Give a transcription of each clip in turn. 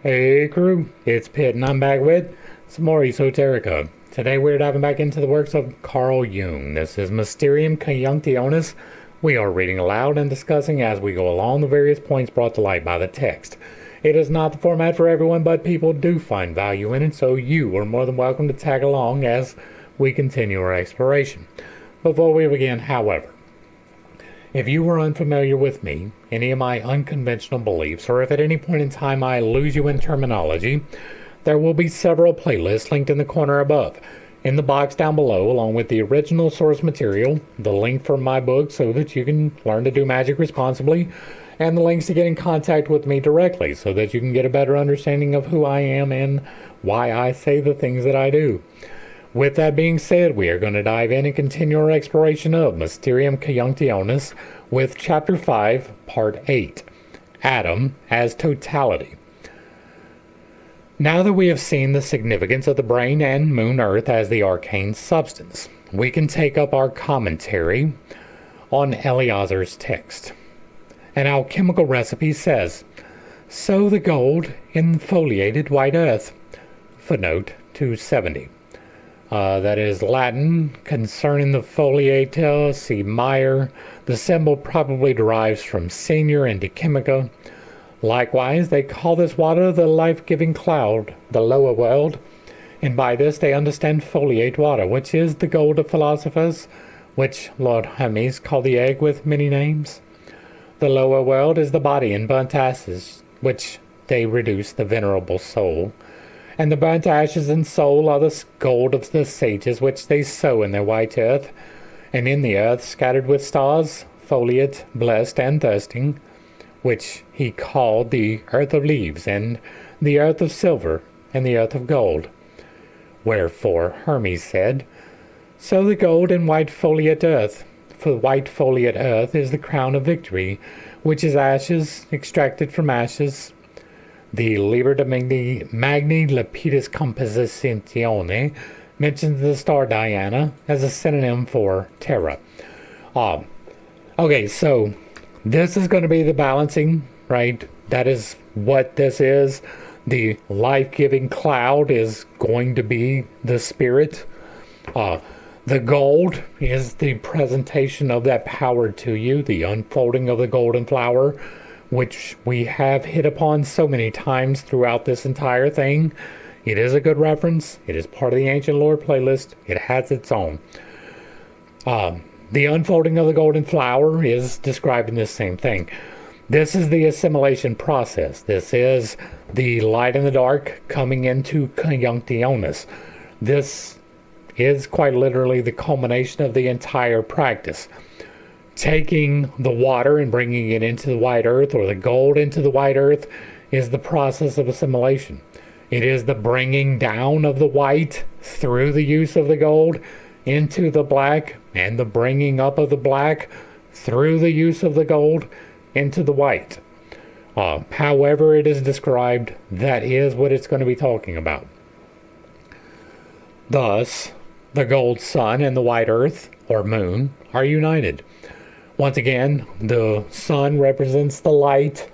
Hey crew, it's Pitt and I'm back with some more esoterica. Today we're diving back into the works of Carl Jung. This is Mysterium Conjuntionis. We are reading aloud and discussing as we go along the various points brought to light by the text. It is not the format for everyone, but people do find value in it, so you are more than welcome to tag along as we continue our exploration. Before we begin, however, if you were unfamiliar with me, any of my unconventional beliefs, or if at any point in time I lose you in terminology, there will be several playlists linked in the corner above. In the box down below, along with the original source material, the link for my book so that you can learn to do magic responsibly, and the links to get in contact with me directly so that you can get a better understanding of who I am and why I say the things that I do. With that being said, we are going to dive in and continue our exploration of Mysterium Conjunctionis with Chapter 5, Part 8, Atom as Totality. Now that we have seen the significance of the brain and Moon Earth as the arcane substance, we can take up our commentary on Eliazar's text. An alchemical recipe says, "Sow the gold in foliated white earth." Footnote 270. That is Latin concerning the foliata, see Meyer. The symbol probably derives from senior and chemica. Likewise, they call this water the life-giving cloud, the lower world, and by this they understand foliate water, which is the gold of philosophers, which Lord Hermes called the egg with many names. The lower world is the body and burnt ashes, which they reduce the venerable soul. And the burnt ashes and soul are the gold of the sages, which they sow in their white earth, and in the earth scattered with stars, foliate, blessed, and thirsting, which he called the earth of leaves, and the earth of silver, and the earth of gold. Wherefore Hermes said, "Sow the gold in white foliate earth, for white foliate earth is the crown of victory, which is ashes extracted from ashes." The Liber de Magni Lepidus Compositione mentions the star Diana as a synonym for Terra. Okay, so this is going to be the balancing, right? That is what this is. The life-giving cloud is going to be the spirit. The gold is the presentation of that power to you, the unfolding of the golden flower, which we have hit upon so many times throughout this entire thing. It is a good reference. It is part of the Ancient Lore playlist. It has its own. The unfolding of the golden flower is describing this same thing. This is the assimilation process. This is the light and the dark coming into Conjunctionis. This is quite literally the culmination of the entire practice. Taking the water and bringing it into the white earth, or the gold into the white earth, is the process of assimilation. It is the bringing down of the white through the use of the gold into the black, and the bringing up of the black through the use of the gold into the white. However it is described, that is what it's going to be talking about. Thus, the gold sun and the white earth, or moon, are united. Once again, the sun represents the light,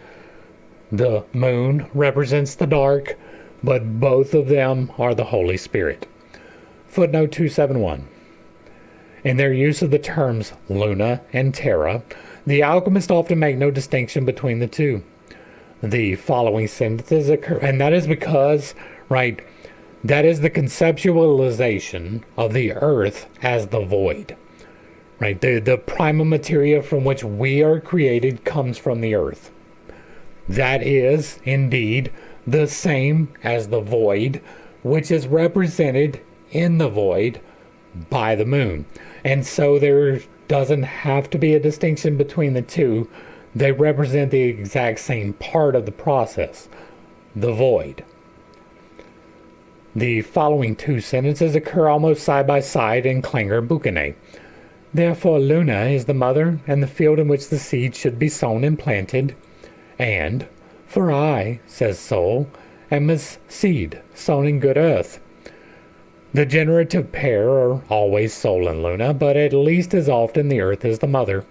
the moon represents the dark, but both of them are the Holy Spirit. Footnote 271. In their use of the terms Luna and Terra, the alchemists often make no distinction between the two. The following sentences occur, and that is because, right, that is the conceptualization of the earth as the void. Right, the primal materia from which we are created comes from the earth. That is, indeed, the same as the void, which is represented in the void by the moon. And so there doesn't have to be a distinction between the two. They represent the exact same part of the process, the void. The following two sentences occur almost side by side in Klinger Buchanan. Therefore Luna is the mother and the field in which the seed should be sown and planted. And, for I, says Soul, am as seed sown in good earth. The generative pair are always Soul and Luna, but at least as often the earth is the mother.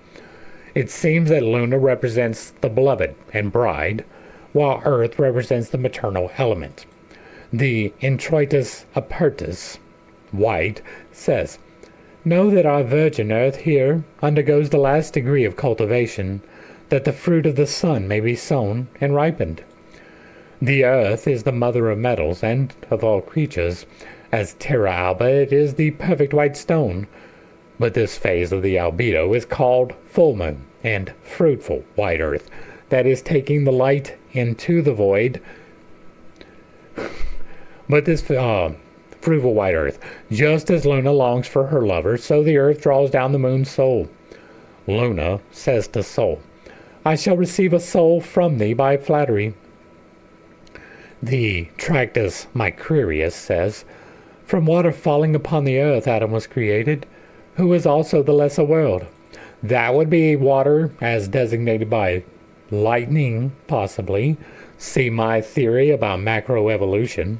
It seems that Luna represents the beloved and bride, while earth represents the maternal element. The Introitus Apertus, White, says, "Know that our virgin earth here undergoes the last degree of cultivation, that the fruit of the sun may be sown and ripened. The earth is the mother of metals and of all creatures. As terra alba, it is the perfect white stone, but this phase of the albedo is called full moon and fruitful white earth, that is taking the light into the void. But this fruitful white earth, just as Luna longs for her lover, so the earth draws down the moon's soul. Luna says to soul, 'I shall receive a soul from thee by flattery.' The Tractus Micrerius says, 'From water falling upon the earth Adam was created, who is also the lesser world.' That would be water as designated by lightning, possibly. See my theory about macroevolution.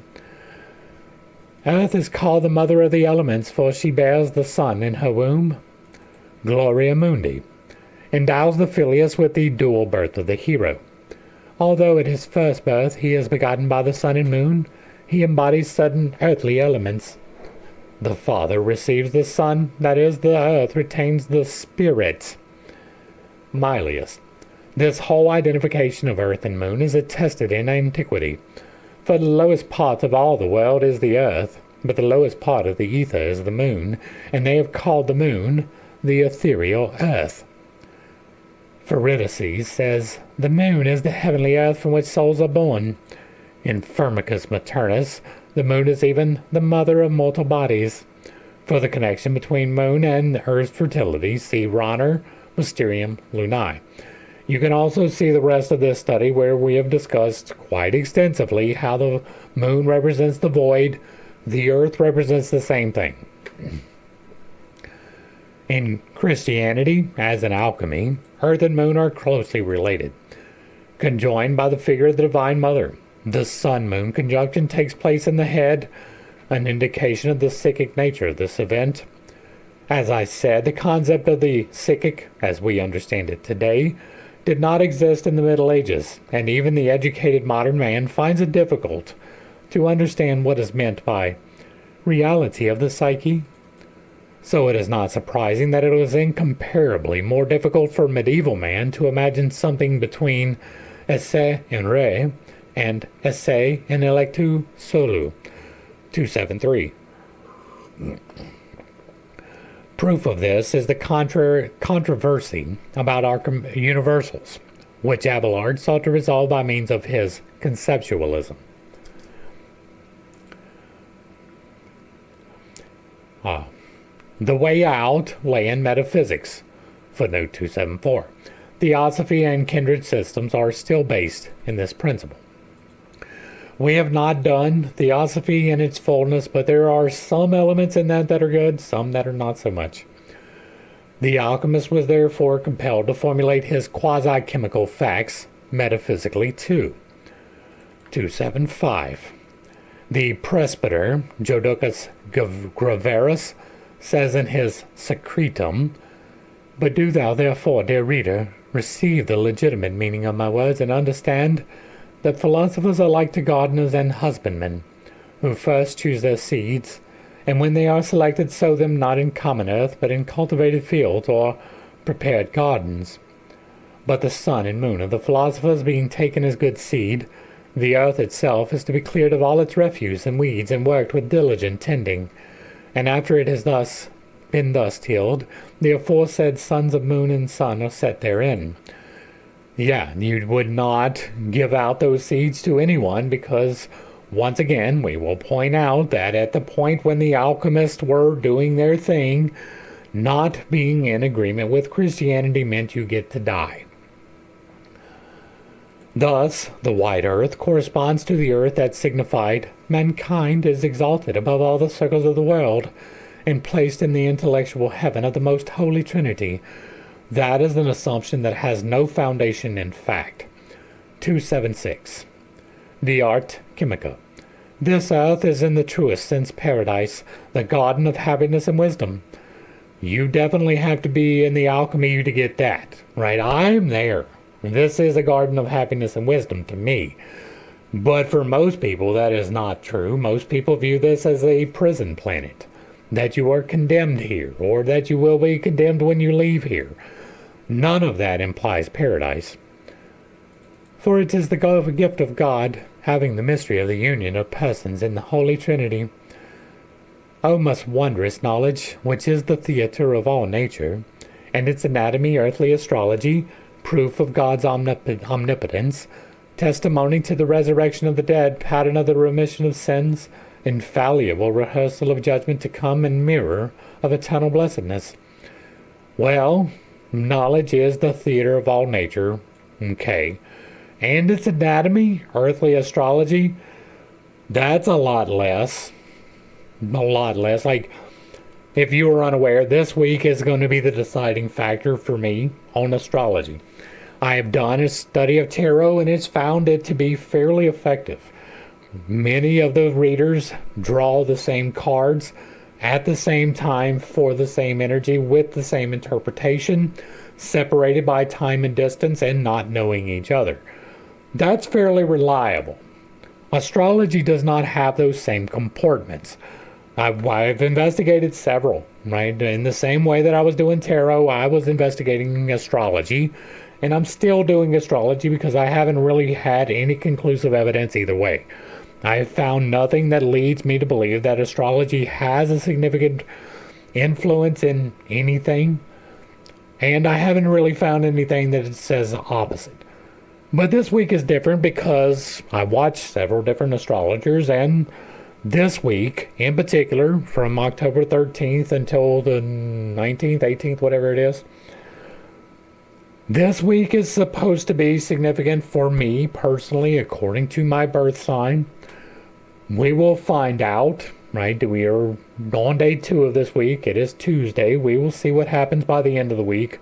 Earth is called the mother of the elements, for she bears the sun in her womb. Gloria Mundi endows the Filius with the dual birth of the hero. Although at his first birth he is begotten by the sun and moon, he embodies certain earthly elements. The father receives the sun, that is, the earth retains the spirit. Mylius. This whole identification of earth and moon is attested in antiquity. For the lowest part of all the world is the earth, but the lowest part of the ether is the moon, and they have called the moon the ethereal earth. Pharidices says, the moon is the heavenly earth from which souls are born. In Firmicus Maternus, the moon is even the mother of mortal bodies. For the connection between moon and earth's fertility, see Ronner, Mysterium, Lunae. You can also see the rest of this study where we have discussed quite extensively how the moon represents the void, the earth represents the same thing. In Christianity, as in alchemy, earth and moon are closely related, conjoined by the figure of the Divine Mother. The sun-moon conjunction takes place in the head, an indication of the psychic nature of this event. As I said, the concept of the psychic, as we understand it today, did not exist in the Middle Ages, and even the educated modern man finds it difficult to understand what is meant by reality of the psyche. So it is not surprising that it was incomparably more difficult for medieval man to imagine something between esse in re and esse in electu solu, 273. Proof of this is the controversy about our universals, which Abelard sought to resolve by means of his conceptualism. The way out lay in metaphysics. Footnote 274. Theosophy and kindred systems are still based in this principle. We have not done theosophy in its fullness, but there are some elements in that are good, some that are not so much. The alchemist was therefore compelled to formulate his quasi-chemical facts metaphysically too. 275. The presbyter, Jodocus Graverus, says in his Secretum, "But do thou therefore, dear reader, receive the legitimate meaning of my words and understand that philosophers are like to gardeners and husbandmen, who first choose their seeds, and when they are selected sow them not in common earth, but in cultivated fields or prepared gardens. But the sun and moon of the philosophers being taken as good seed, the earth itself is to be cleared of all its refuse and weeds and worked with diligent tending. And after it has been thus tilled, the aforesaid sons of moon and sun are set therein." Yeah, you would not give out those seeds to anyone because, once again, we will point out that at the point when the alchemists were doing their thing, not being in agreement with Christianity meant you get to die. Thus, the white earth corresponds to the earth that signified mankind is exalted above all the circles of the world and placed in the intellectual heaven of the most holy Trinity. That is an assumption that has no foundation in fact. 276. The art chimica. This earth is in the truest sense paradise, the garden of happiness and wisdom. You definitely have to be in the alchemy to get that, right? I'm there. This is a garden of happiness and wisdom to me. But for most people, that is not true. Most people view this as a prison planet, that you are condemned here, or that you will be condemned when you leave here. None of that implies paradise. For it is the gift of God, having the mystery of the union of persons in the Holy Trinity. O most wondrous knowledge, which is the theatre of all nature, and its anatomy, earthly astrology, proof of God's omnipotence, testimony to the resurrection of the dead, pattern of the remission of sins, infallible rehearsal of judgment to come, and mirror of eternal blessedness. Well, knowledge is the theater of all nature, okay. And its anatomy, earthly astrology, that's a lot less. A lot less. Like, if you were unaware, this week is going to be the deciding factor for me on astrology. I have done a study of tarot, and it's found it to be fairly effective. Many of the readers draw the same cards at the same time for the same energy with the same interpretation, separated by time and distance and not knowing each other. That's fairly reliable. Astrology does not have those same comportments. I've investigated several, right? In the same way that I was doing tarot, I was investigating astrology. And I'm still doing astrology because I haven't really had any conclusive evidence either way. I have found nothing that leads me to believe that astrology has a significant influence in anything. And I haven't really found anything that says the opposite. But this week is different because I watched several different astrologers, and this week in particular, from October 13th until the 19th, 18th, whatever it is, this week is supposed to be significant for me personally, according to my birth sign. We will find out, right? We are on day 2 of this week. It is Tuesday. We will see what happens by the end of the week.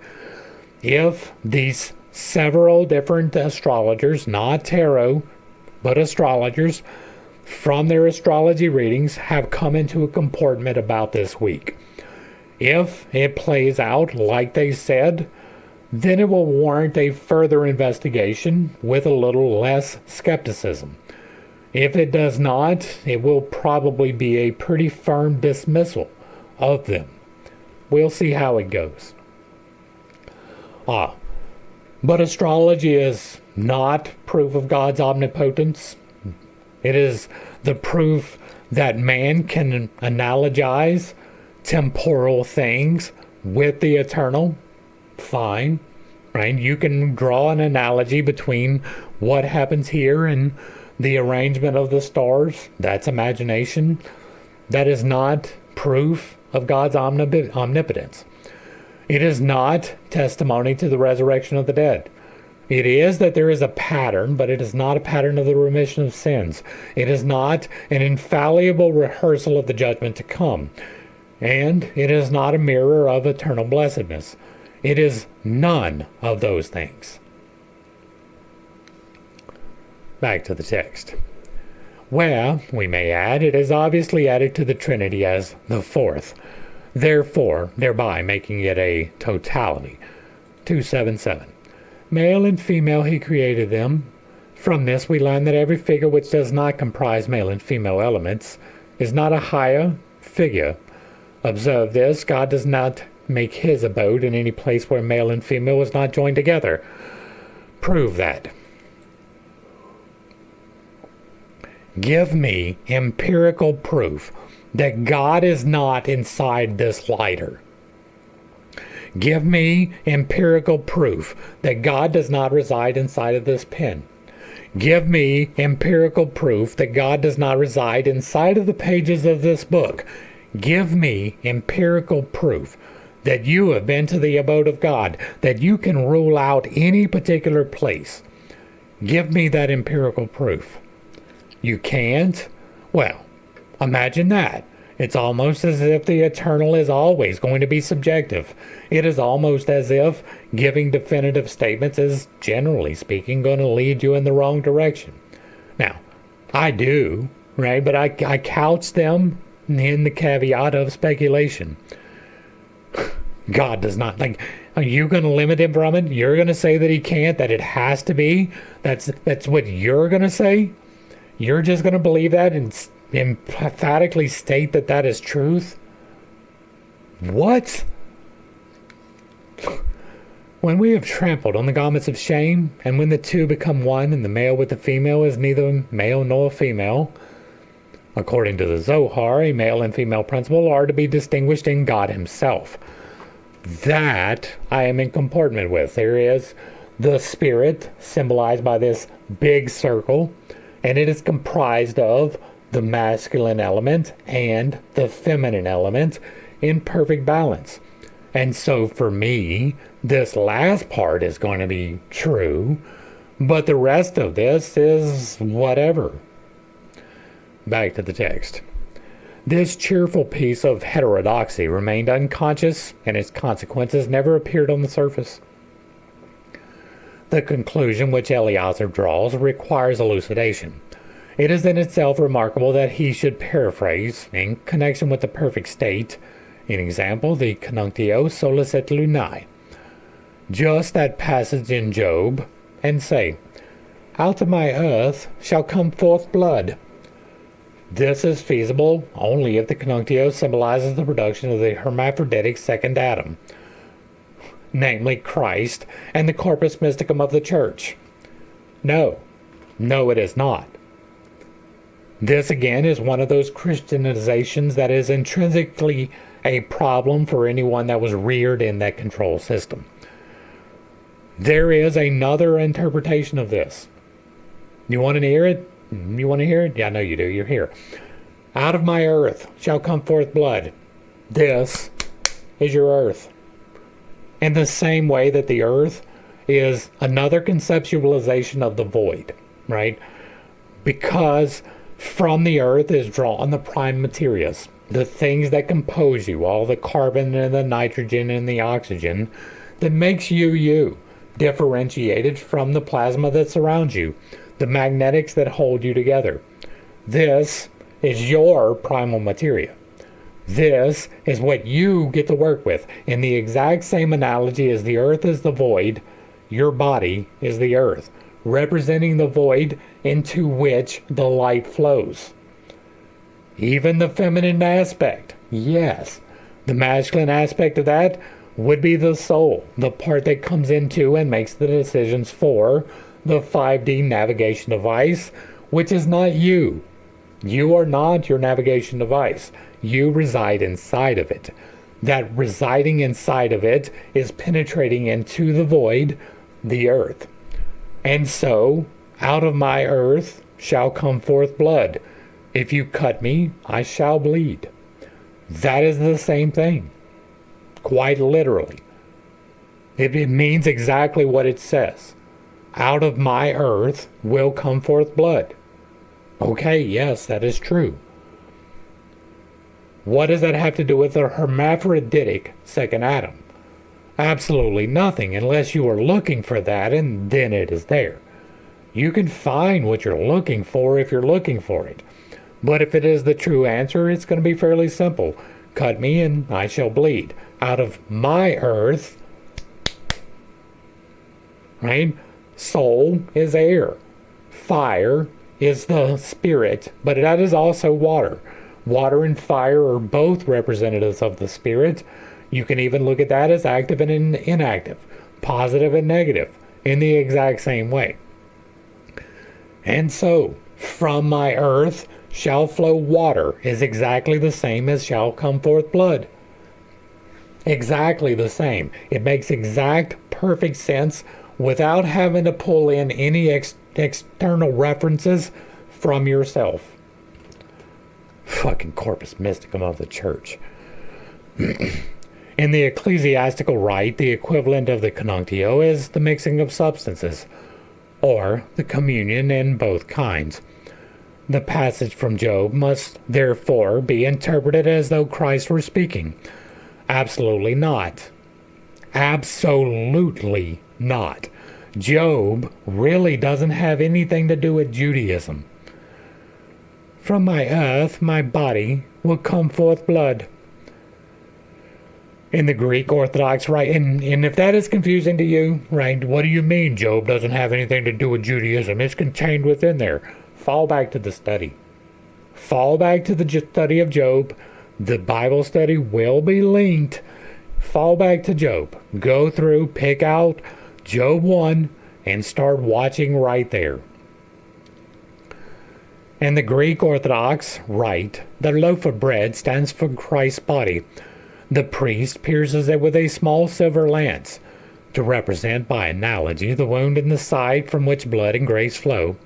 If these several different astrologers, not tarot, but astrologers, from their astrology readings have come into a comportment about this week. If it plays out like they said, then it will warrant a further investigation with a little less skepticism. If it does not, it will probably be a pretty firm dismissal of them. We'll see how it goes. But astrology is not proof of God's omnipotence. It is the proof that man can analogize temporal things with the eternal. Fine, right? You can draw an analogy between what happens here and the arrangement of the stars. That's imagination. That is not proof of God's omnipotence. It is not testimony to the resurrection of the dead. It is that there is a pattern, but it is not a pattern of the remission of sins. It is not an infallible rehearsal of the judgment to come. And it is not a mirror of eternal blessedness. It is none of those things. Back to the text. Where, we may add, it is obviously added to the Trinity as the fourth, therefore, thereby making it a totality. 277. Male and female he created them. From this we learn that every figure which does not comprise male and female elements is not a higher figure. Observe this, God does not make his abode in any place where male and female is not joined together. Prove that. Give me empirical proof that God is not inside this lighter. Give me empirical proof that God does not reside inside of this pen. Give me empirical proof that God does not reside inside of the pages of this book. Give me empirical proof that you have been to the abode of God, that you can rule out any particular place. Give me that empirical proof. You can't? Well, imagine that. It's almost as if the eternal is always going to be subjective. It is almost as if giving definitive statements is, generally speaking, going to lead you in the wrong direction. Now, I do, right? But I couch them in the caveat of speculation. God does not, like, Are you going to limit him from it? You're going to say that he can't, that it has to be? That's what you're going to say? You're just going to believe that and emphatically state that that is truth? What? When we have trampled on the garments of shame, and when the two become one, and the male with the female is neither male nor female, according to the Zohar, a male and female principle are to be distinguished in God himself. That I am in comportment with. There is the spirit, symbolized by this big circle, and it is comprised of the masculine element and the feminine element in perfect balance. And so for me, this last part is going to be true, but the rest of this is whatever. Back to the text. This cheerful piece of heterodoxy remained unconscious, and its consequences never appeared on the surface. The conclusion which Eliezer draws requires elucidation. It is in itself remarkable that he should paraphrase, in connection with the perfect state, in example, the Conjunctio Solis et Lunae, just that passage in Job, and say, out of my earth shall come forth blood. This is feasible only if the Conjunctio symbolizes the production of the hermaphroditic second Adam, namely Christ and the corpus mysticum of the Church. No, it is not. This again is one of those Christianizations that is intrinsically a problem for anyone that was reared in that control system. There is another interpretation of this. You want to hear it? You want to hear it? Yeah, I know you do. You're here. Out of my earth shall come forth blood. This is your earth. In the same way that the earth is another conceptualization of the void, right? Because from the earth is drawn the prime materias, the things that compose you, all the carbon and the nitrogen and the oxygen that makes you, differentiated from the plasma that surrounds you, the magnetics that hold you together. This is your primal materia. This is what you get to work with. In the exact same analogy as the earth is the void, your body is the earth, representing the void into which the light flows. Even the feminine aspect, yes. The masculine aspect of that would be the soul, the part that comes into and makes the decisions for the 5D navigation device, which is not you. You are not your navigation device. You reside inside of it. That residing inside of it is penetrating into the void, the earth. And so, out of my earth shall come forth blood. If you cut me, I shall bleed. That is the same thing. Quite literally. It means exactly what it says. Out of my earth will come forth blood. Okay, yes, that is true. What does that have to do with the hermaphroditic second Adam? Absolutely nothing, unless you are looking for that, and then it is there. You can find what you're looking for if you're looking for it. But if it is the true answer, it's going to be fairly simple. Cut me and I shall bleed. Out of my earth, right? Soul is air. Fire is the spirit, but that is also water. Water and fire are both representatives of the spirit. You can even look at that as active and inactive, positive and negative, in the exact same way. And so, from my earth shall flow water is exactly the same as shall come forth blood. Exactly the same. It makes exact, perfect sense without having to pull in any external references from yourself. Fucking corpus mysticum of the church. In the ecclesiastical rite, the equivalent of the conjunctio is the mixing of substances, or the communion in both kinds. The passage from Job must therefore be interpreted as though Christ were speaking. Absolutely not. Absolutely not. Job really doesn't have anything to do with Judaism. From my earth, my body, will come forth blood. in the Greek Orthodox, right? And if that is confusing to you, right, what do you mean Job doesn't have anything to do with Judaism? It's contained within there. Fall back to the study. Fall back to the study of Job. The Bible study will be linked. Fall back to Job. Go through, pick out Job 1, and start watching right there. And the Greek Orthodox write, the loaf of bread stands for Christ's body. The priest pierces it with a small silver lance to represent by analogy the wound in the side from which blood and grace flow,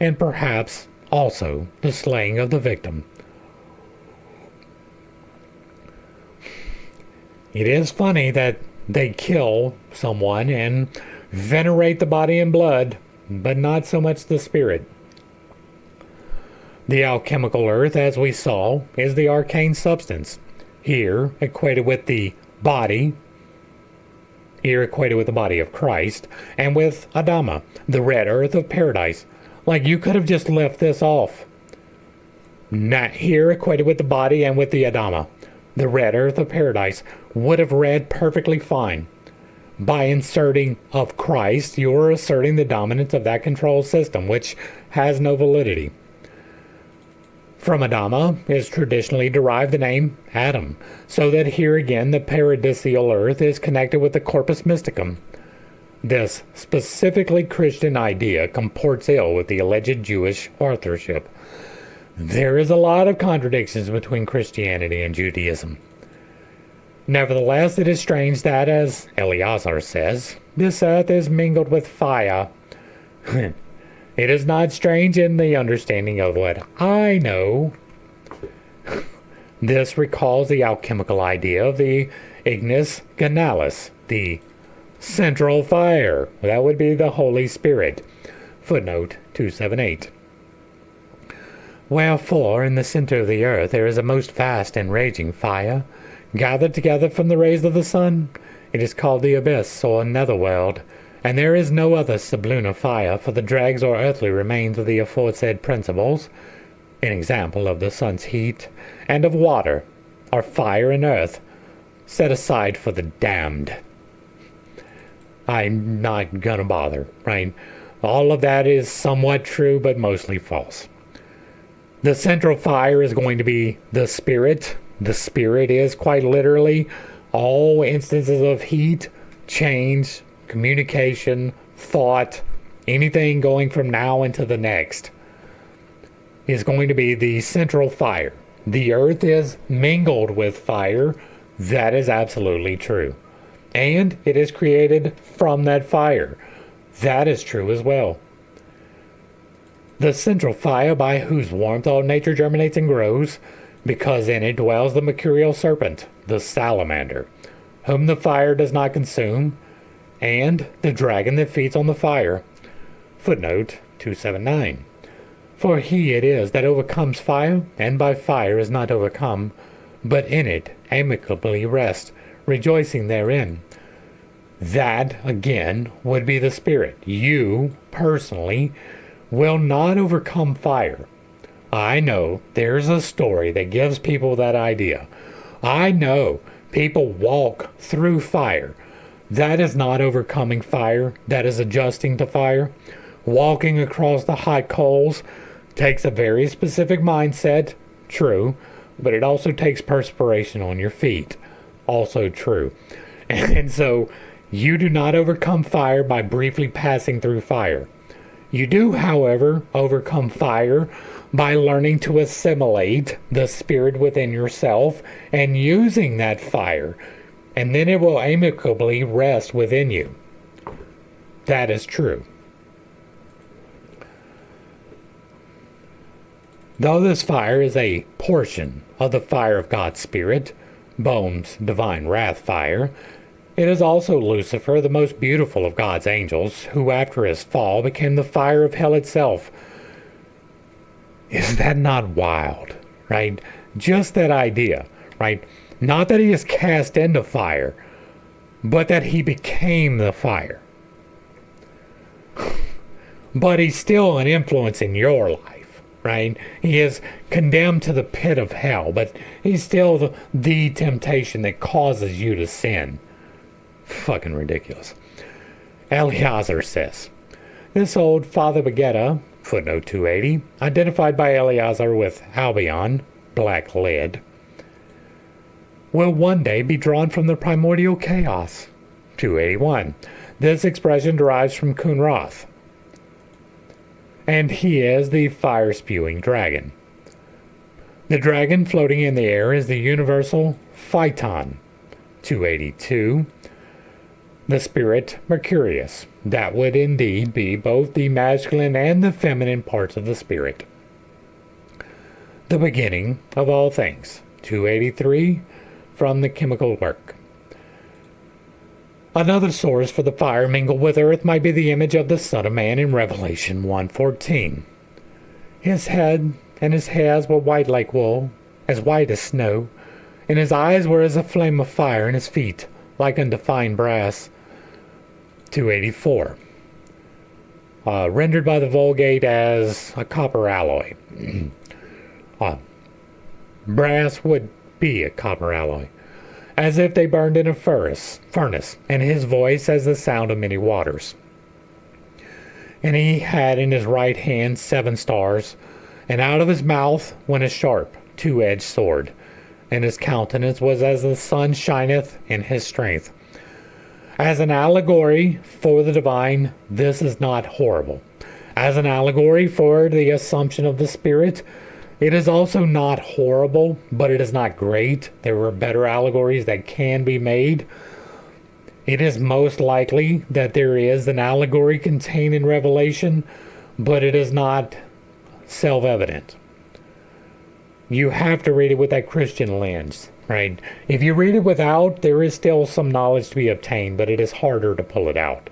and perhaps also the slaying of the victim. It is funny that they kill someone and venerate the body and blood, but not so much the spirit. The alchemical earth, as we saw, is the arcane substance, here equated with the body, of Christ, and with Adama, the red earth of paradise. Like, you could have just left this off. Not here equated with the body and with the Adama, the red earth of paradise, would have read perfectly fine. By inserting of Christ, you are asserting the dominance of that control system, which has no validity. From Adama is traditionally derived the name Adam, so that here again the paradisial earth is connected with the corpus mysticum. This specifically Christian idea comports ill with the alleged Jewish authorship. There is a lot of contradictions between Christianity and Judaism. Nevertheless, it is strange that, as Eleazar says, this earth is mingled with fire. It is not strange in the understanding of what I know. This recalls the alchemical idea of the ignis ganalis, the central fire. That would be the Holy Spirit. Footnote 278. Wherefore, in the center of the earth there is a most vast and raging fire, gathered together from the rays of the sun. It is called the abyss, or netherworld, and there is no other sublunar fire for the dregs or earthly remains of the aforesaid principles, an example of the sun's heat, and of water, or fire and earth, set aside for the damned. I'm not gonna bother, right? All of that is somewhat true, but mostly false. The central fire is going to be the spirit. The spirit is quite literally all instances of heat, change, communication, thought, anything going from now into the next is going to be the central fire. The earth is mingled with fire. That is absolutely true. And it is created from that fire. That is true as well. The central fire by whose warmth all nature germinates and grows, because in it dwells the mercurial serpent, the salamander, whom the fire does not consume, and the dragon that feeds on the fire. Footnote 279. For he it is that overcomes fire, and by fire is not overcome, but in it amicably rest, rejoicing therein. That, again, would be the spirit. You, personally, will not overcome fire. I know there's a story that gives people that idea. I know people walk through fire. That is not overcoming fire. That is adjusting to fire. Walking across the hot coals takes a very specific mindset. True. But it also takes perspiration on your feet. Also true. And so you do not overcome fire by briefly passing through fire. You do, however, overcome fire by learning to assimilate the spirit within yourself and using that fire, and then it will amicably rest within you. That is true. Though this fire is a portion of the fire of God's Spirit, Bohm's divine wrath fire, it is also Lucifer, the most beautiful of God's angels, who after his fall became the fire of hell itself. Is that not wild, right? Just that idea, right? Not that he is cast into fire, but that he became the fire. But he's still an influence in your life. right? He is condemned to the pit of hell, but he's still the temptation that causes you to sin. Fucking ridiculous. Eleazar says, this old Father Bagetta, footnote 280, identified by Eleazar with Albion, black lead, will one day be drawn from the primordial chaos. 281. This expression derives from Kunrath, and he is the fire-spewing dragon. The dragon floating in the air is the universal Phaeton. 282. The spirit Mercurius. That would indeed be both the masculine and the feminine parts of the spirit. The beginning of all things. 283. From the chemical work. Another source for the fire mingled with earth might be the image of the Son of Man in Revelation 1:14. His head and his hairs were white like wool, as white as snow, and his eyes were as a flame of fire, and his feet like unto fine brass. 284. Rendered by the Vulgate as a copper alloy. Brass would be a copper alloy, as if they burned in a furnace, and his voice as the sound of many waters. And he had in his right hand 7 stars, and out of his mouth went a sharp, 2-edged sword, and his countenance was as the sun shineth in his strength. As an allegory for the divine, this is not horrible. As an allegory for the assumption of the Spirit, it is also not horrible, but it is not great. There are better allegories that can be made. It is most likely that there is an allegory contained in Revelation, but it is not self-evident. You have to read it with that Christian lens, right? If you read it without, there is still some knowledge to be obtained, but it is harder to pull it out.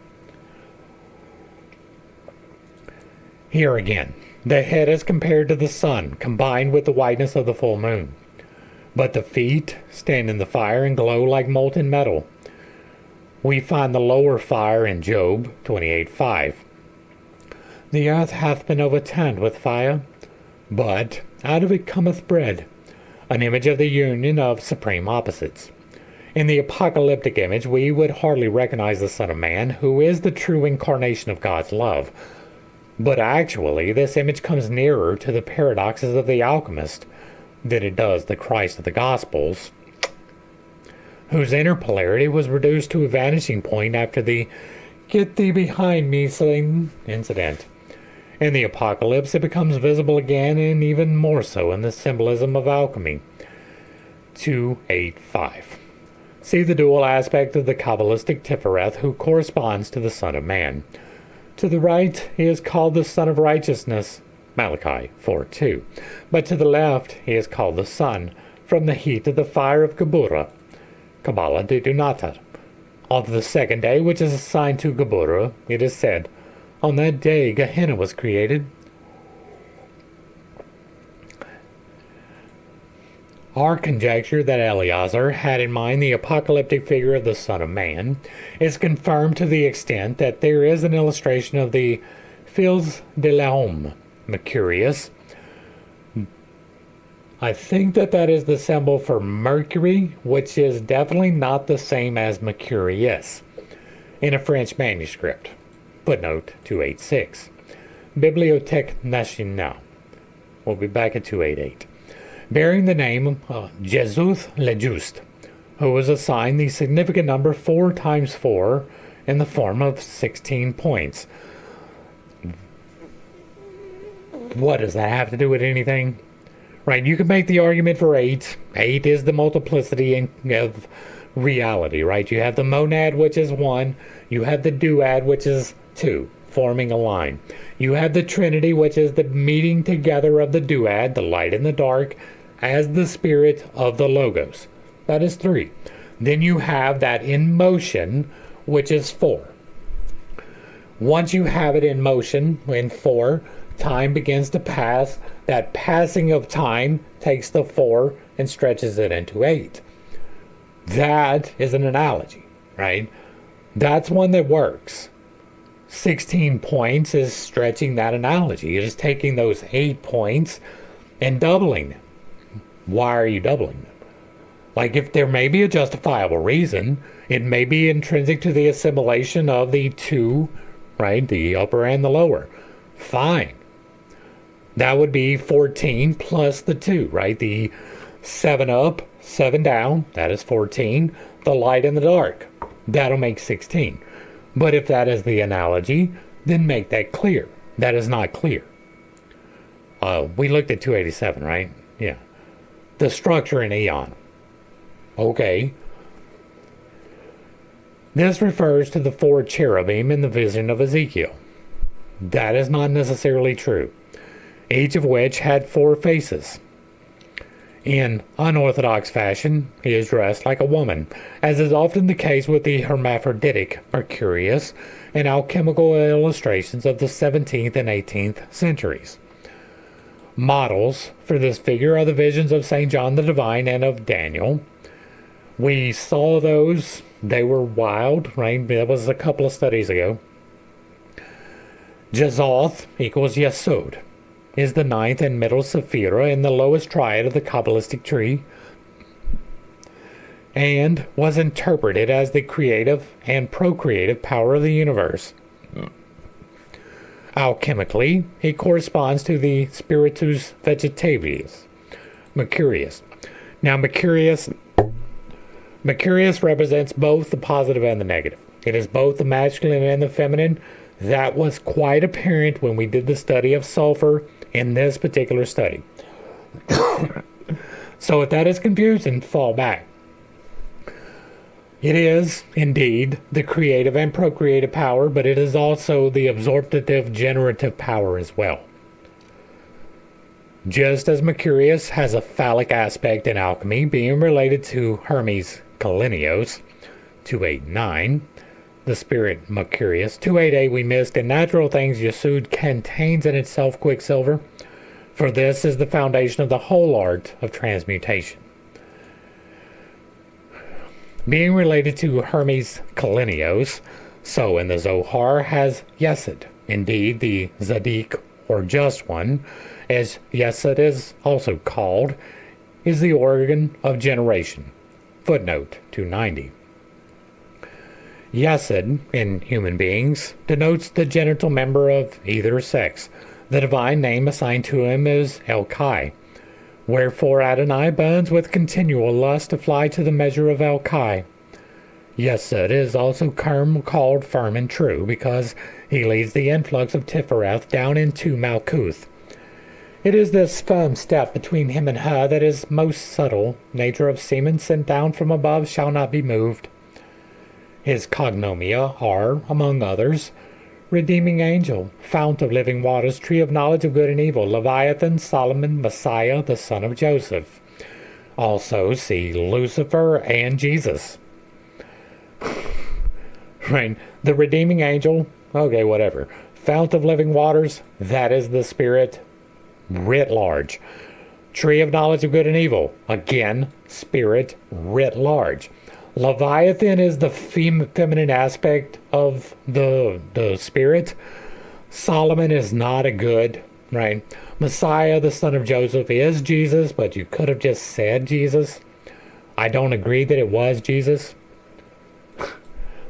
Here again. The head is compared to the sun, combined with the whiteness of the full moon. But the feet stand in the fire and glow like molten metal. We find the lower fire in Job 28:5. The earth hath been overturned with fire, but out of it cometh bread, an image of the union of supreme opposites. In the apocalyptic image, we would hardly recognize the Son of Man, who is the true incarnation of God's love. But actually, this image comes nearer to the paradoxes of the alchemist than it does the Christ of the Gospels, whose inner polarity was reduced to a vanishing point after the "get thee behind me" Satan incident. In the apocalypse, it becomes visible again, and even more so in the symbolism of alchemy. 285. See the dual aspect of the Kabbalistic Tifereth, who corresponds to the Son of Man. To the right, he is called the Son of Righteousness, Malachi 4:2. But to the left, he is called the Son, from the heat of the fire of Geburah, Kabbalah de Dunatar. On the second day, which is assigned to Geburah, it is said, on that day Gehenna was created. Our conjecture that Eleazar had in mind the apocalyptic figure of the Son of Man is confirmed to the extent that there is an illustration of the fils de l'homme, Mercurius. I think that is the symbol for Mercury, which is definitely not the same as Mercurius, in a French manuscript. Footnote 286. Bibliothèque Nationale. We'll be back at 288. Bearing the name Jesus le Juste, who was assigned the significant number 4 times 4 in the form of 16 points. What does that have to do with anything? Right, you can make the argument for 8. 8 is the multiplicity of reality, right? You have the monad, which is 1. You have the duad, which is 2, forming a line. You have the trinity, which is the meeting together of the duad, the light and the dark, as the spirit of the logos. That is 3. Then you have that in motion, which is 4. Once you have it in motion, in 4, time begins to pass. That passing of time takes the 4 and stretches it into 8. That is an analogy, right? That's one that works. 16 points is stretching that analogy. It is taking those 8 points and doubling them. Why are you doubling them? Like, if there may be a justifiable reason, it may be intrinsic to the assimilation of the two, right? The upper and the lower. Fine. That would be 14 plus the 2, right? The 7 up, 7 down, that is 14. The light and the dark, that'll make 16. But if that is the analogy, then make that clear. That is not clear. We looked at 287, right? Yeah. The structure in Eon. Okay. This refers to the 4 cherubim in the vision of Ezekiel. That is not necessarily true. Each of which had 4 faces. In unorthodox fashion, he is dressed like a woman, as is often the case with the hermaphroditic Mercurius and alchemical illustrations of the 17th and 18th centuries. Models for this figure are the visions of St. John the Divine and of Daniel. We saw those. They were wild, right? That was a couple of studies ago. Jazoth equals Yesod, is the 9th and middle Sephira in the lowest triad of the Kabbalistic tree, and was interpreted as the creative and procreative power of the universe. Alchemically, he corresponds to the Spiritus Vegetavis, Mercurius. Now, Mercurius represents both the positive and the negative. It is both the masculine and the feminine. That was quite apparent when we did the study of sulfur in this particular study. So if that is confusing, fall back. It is, indeed, the creative and procreative power, but it is also the absorptive generative power as well. Just as Mercurius has a phallic aspect in alchemy, being related to Hermes Kalenios, 289, the spirit Mercurius, 288 we missed, in natural things Yesod contains in itself quicksilver, for this is the foundation of the whole art of transmutation. Being related to Hermes Kalenios, so in the Zohar has Yesod, indeed the Zadik or Just One, as Yesod is also called, is the organ of generation. Footnote 290. Yesod, in human beings, denotes the genital member of either sex. The divine name assigned to him is El-Kai. Wherefore Adonai burns with continual lust to fly to the measure of El-Kai. Yesod is also called firm and true, because he leads the influx of Tifereth down into Malkuth. It is this firm step between him and her that is most subtle. Nature of semen sent down from above shall not be moved. His cognomia are, among others, Redeeming Angel, Fount of Living Waters, Tree of Knowledge of Good and Evil, Leviathan, Solomon, Messiah, the Son of Joseph. Also see Lucifer and Jesus. Right, the Redeeming Angel, okay, whatever. Fount of Living Waters, that is the Spirit writ large. Tree of Knowledge of Good and Evil, again, Spirit writ large. Leviathan is the feminine aspect of the Spirit. Solomon is not a good, right? Messiah, the son of Joseph, is Jesus, but you could have just said Jesus. I don't agree that it was Jesus.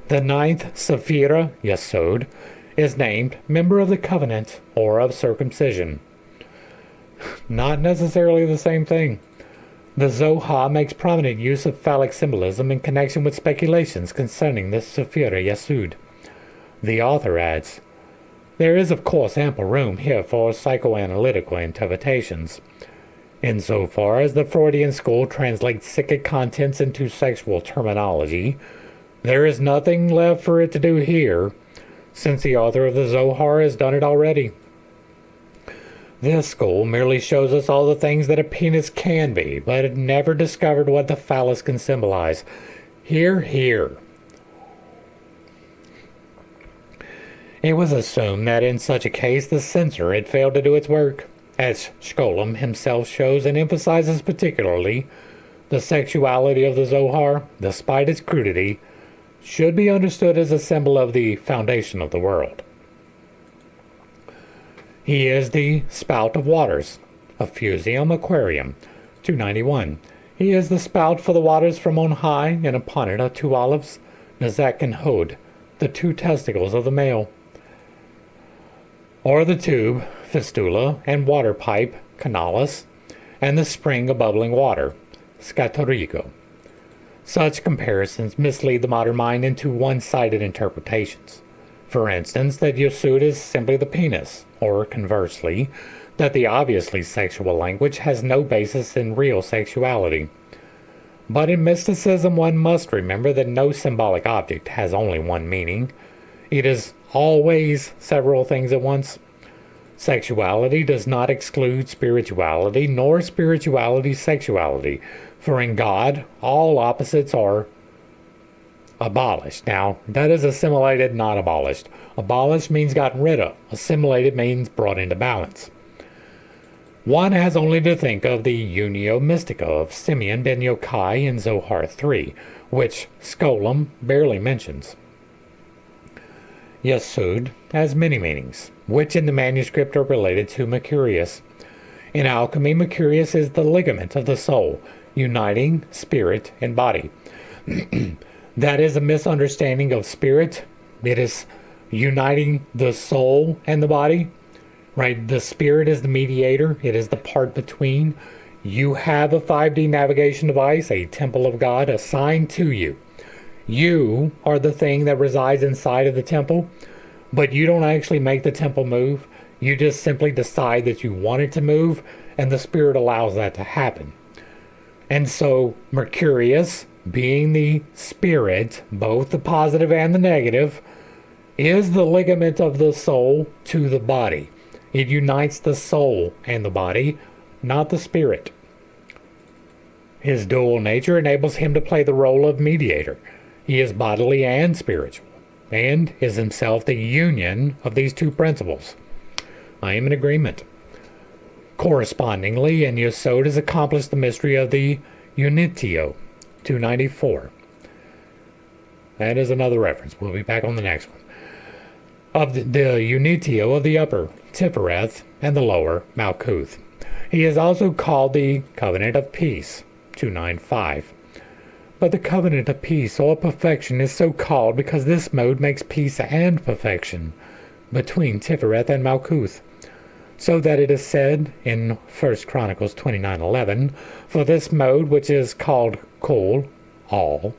The 9th Sephira, Yesod, is named Member of the Covenant or of Circumcision. Not necessarily the same thing. The Zohar makes prominent use of phallic symbolism in connection with speculations concerning the Sephira Yesod. The author adds, there is of course ample room here for psychoanalytical interpretations. Insofar as the Freudian school translates psychic contents into sexual terminology, there is nothing left for it to do here, since the author of the Zohar has done it already. This school merely shows us all the things that a penis can be, but it never discovered what the phallus can symbolize. Hear, hear. It was assumed that in such a case the censor had failed to do its work, as Scholem himself shows and emphasizes particularly. The sexuality of the Zohar, despite its crudity, should be understood as a symbol of the foundation of the world. He is the spout of waters, Effusium Aquarium, 291. He is the spout for the waters from on high, and upon it are two olives, Nazak and Hod, the two testicles of the male. Or the tube, fistula, and water pipe, canalis, and the spring of bubbling water, scatorigo. Such comparisons mislead the modern mind into one-sided interpretations. For instance, that Yesod is simply the penis, or conversely, that the obviously sexual language has no basis in real sexuality. But in mysticism, one must remember that no symbolic object has only one meaning. It is always several things at once. Sexuality does not exclude spirituality, nor spirituality sexuality, for in God, all opposites are abolished. Now, that is assimilated, not abolished. Abolished means gotten rid of. Assimilated means brought into balance. One has only to think of the Unio Mystica of Simeon ben Yochai in Zohar 3, which Skolem barely mentions. Yesod has many meanings, which in the manuscript are related to Mercurius. In alchemy, Mercurius is the ligament of the soul, uniting spirit and body. That is a misunderstanding of spirit. It is uniting the soul and the body. Right? The spirit is the mediator. It is the part between. You have a 5D navigation device, a temple of God assigned to you. You are the thing that resides inside of the temple, but you don't actually make the temple move. You just simply decide that you want it to move, and the spirit allows that to happen. And so Mercurius, being the spirit, both the positive and the negative, is the ligament of the soul to the body. It unites the soul and the body, not the spirit. His dual nature enables him to play the role of mediator. He is bodily and spiritual, and is himself the union of these two principles. I am in agreement. Correspondingly, in Yesod has accomplished the mystery of the Unitio, 294. That is another reference. We'll be back on the next one. Of the Unitio of the upper, Tifereth, and the lower, Malkuth. He is also called the Covenant of Peace, 295. But the Covenant of Peace, or perfection, is so called because this mode makes peace and perfection between Tifereth and Malkuth. So that it is said in 1 Chronicles 29:11, for this mode, which is called Kol, all,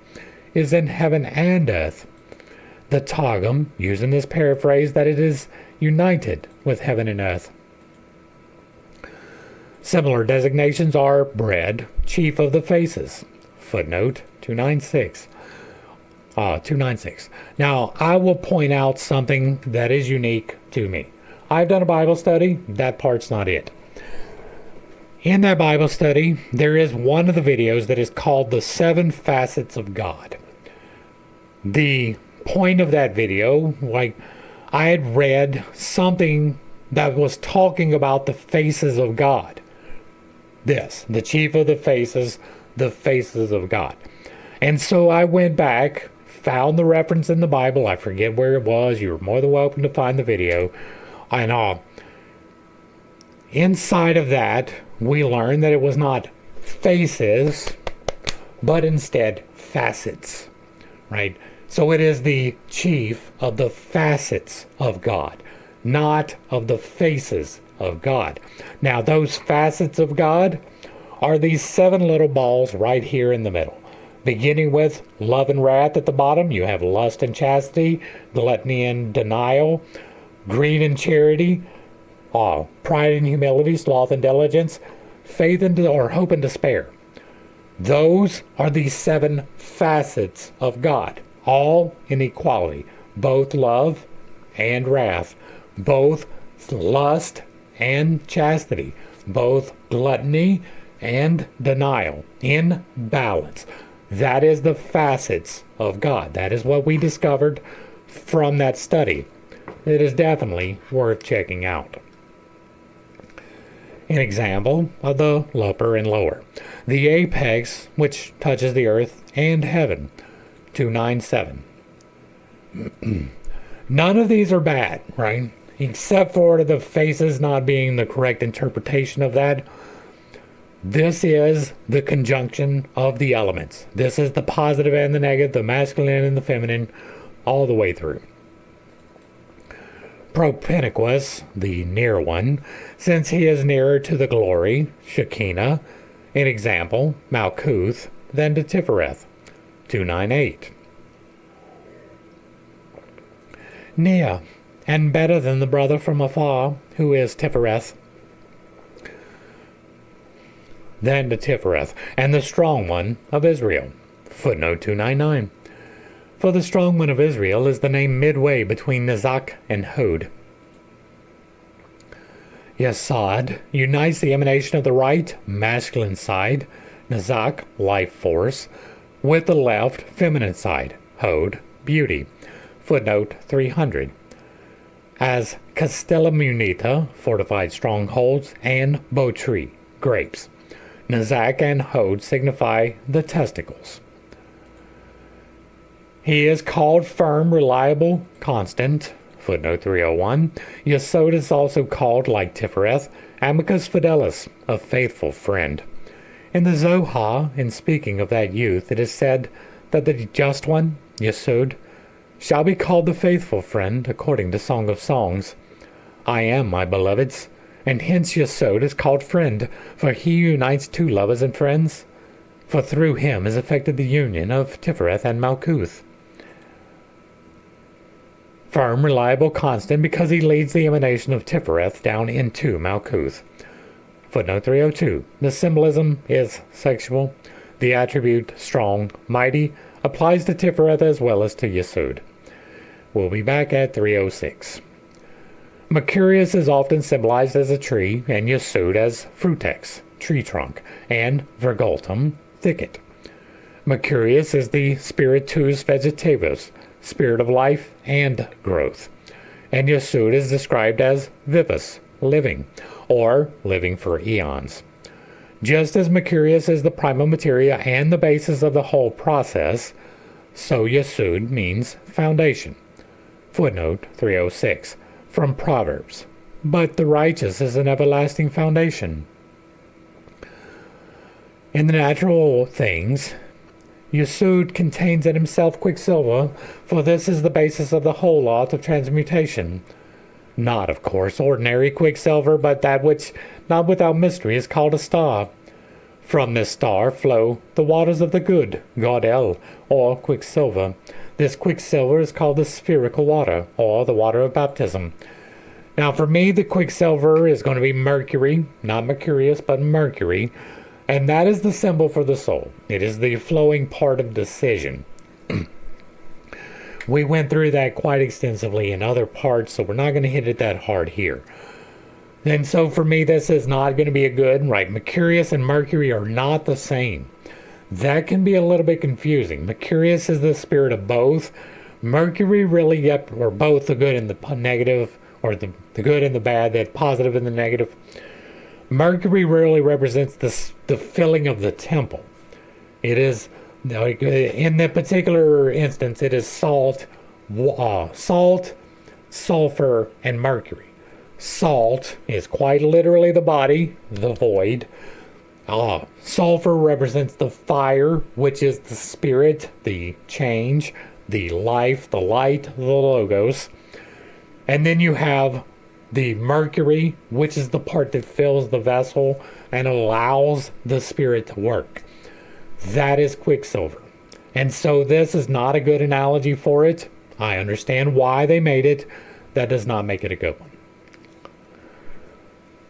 is in heaven and earth. The Targum, using this paraphrase, that it is united with heaven and earth. Similar designations are bread, chief of the faces. Footnote 296. 296. Now, I will point out something that is unique to me. I've done a Bible study. That part's not it. In that Bible study, there is one of the videos that is called The 7 Facets of God. The point of that video, like, I had read something that was talking about the faces of God. This, the chief of the faces of God. And so I went back, found the reference in the Bible. I forget where it was. You're more than welcome to find the video. And inside of that, we learned that it was not faces, but instead facets, right? So it is the chief of the facets of God, not of the faces of God. Now, those facets of God are these 7 little balls right here in the middle. Beginning with love and wrath at the bottom, you have lust and chastity, gluttony and denial, greed and charity, pride and humility, sloth and diligence, faith and or hope and despair. Those are the 7 facets of God, all in equality, both love and wrath, both lust and chastity, both gluttony and denial, in balance. That is the facets of God. That is what we discovered from that study. It is definitely worth checking out. An example of the upper and lower. The apex, which touches the earth and heaven, 297. None of these are bad, right? except for the faces not being the correct interpretation of that. This is the conjunction of the elements. This is the positive and the negative, the masculine and the feminine, all the way through. Propinquus, the near one, since he is nearer to the glory, Shekinah, in example, Malkuth, than to Tifereth, 298. Near, and better than the brother from afar, who is Tifereth, than to Tifereth, and the strong one of Israel. Footnote 299. For the strong one of Israel is the name midway between Nizak and Hod. Yesod unites the emanation of the right, masculine side, Nizak, life force, with the left, feminine side, Hod, beauty. Footnote 300. As Castella Munita, fortified strongholds, and Botri, grapes. Nizak and Hod signify the testicles. He is called firm, reliable, constant. Footnote 301. Yesod is also called, like Tifereth, amicus fidelis, a faithful friend. In the Zohar, in speaking of that youth, it is said that the just one, Yesod, shall be called the faithful friend, according to Song of Songs. I am, my beloveds, and hence Yesod is called friend, for he unites two lovers and friends. For through him is effected the union of Tifereth and Malkuth. Firm, reliable, constant, because he leads the emanation of Tifereth down into Malkuth. Footnote 302. The symbolism is sexual. The attribute strong, mighty, applies to Tifereth as well as to Yesod. We'll be back at 306. Mercurius is often symbolized as a tree, and Yesod as frutex, tree trunk, and virgultum, thicket. Mercurius is the spiritus vegetativus, spirit of life and growth. And Yesod is described as vivus, living, or living for eons. Just as Mercurius is the prima materia and the basis of the whole process, so Yesod means foundation. Footnote 306, from Proverbs. But the righteous is an everlasting foundation. In the natural things, Yesod contains in himself quicksilver, for this is the basis of the whole art of transmutation. Not, of course, ordinary quicksilver, but that which, not without mystery, is called a star. From this star flow the waters of the good, Godel, or quicksilver. This quicksilver is called the spherical water, or the water of baptism. Now, for me, the quicksilver is going to be Mercury, not Mercurius, but Mercury. And that is the symbol for the soul. It is the flowing part of decision. We went through that quite extensively in other parts, so we're not going to hit it that hard here. And so for me, this is not going to be a good, right? Mercurius and Mercury are not the same. That can be a little bit confusing. Mercurius is the spirit of both. Mercury really, or both the good and the negative, or the good and the bad, the positive and the negative. Mercury really represents the filling of the temple. It is, in that particular instance, it is salt, sulfur, and mercury. Salt is quite literally the body, the void. Sulfur represents the fire, which is the spirit, the change, the life, the light, the logos. And then you have the mercury, which is the part that fills the vessel and allows the spirit to work. That is quicksilver. And so this is not a good analogy for it. I understand why they made it. That does not make it a good one.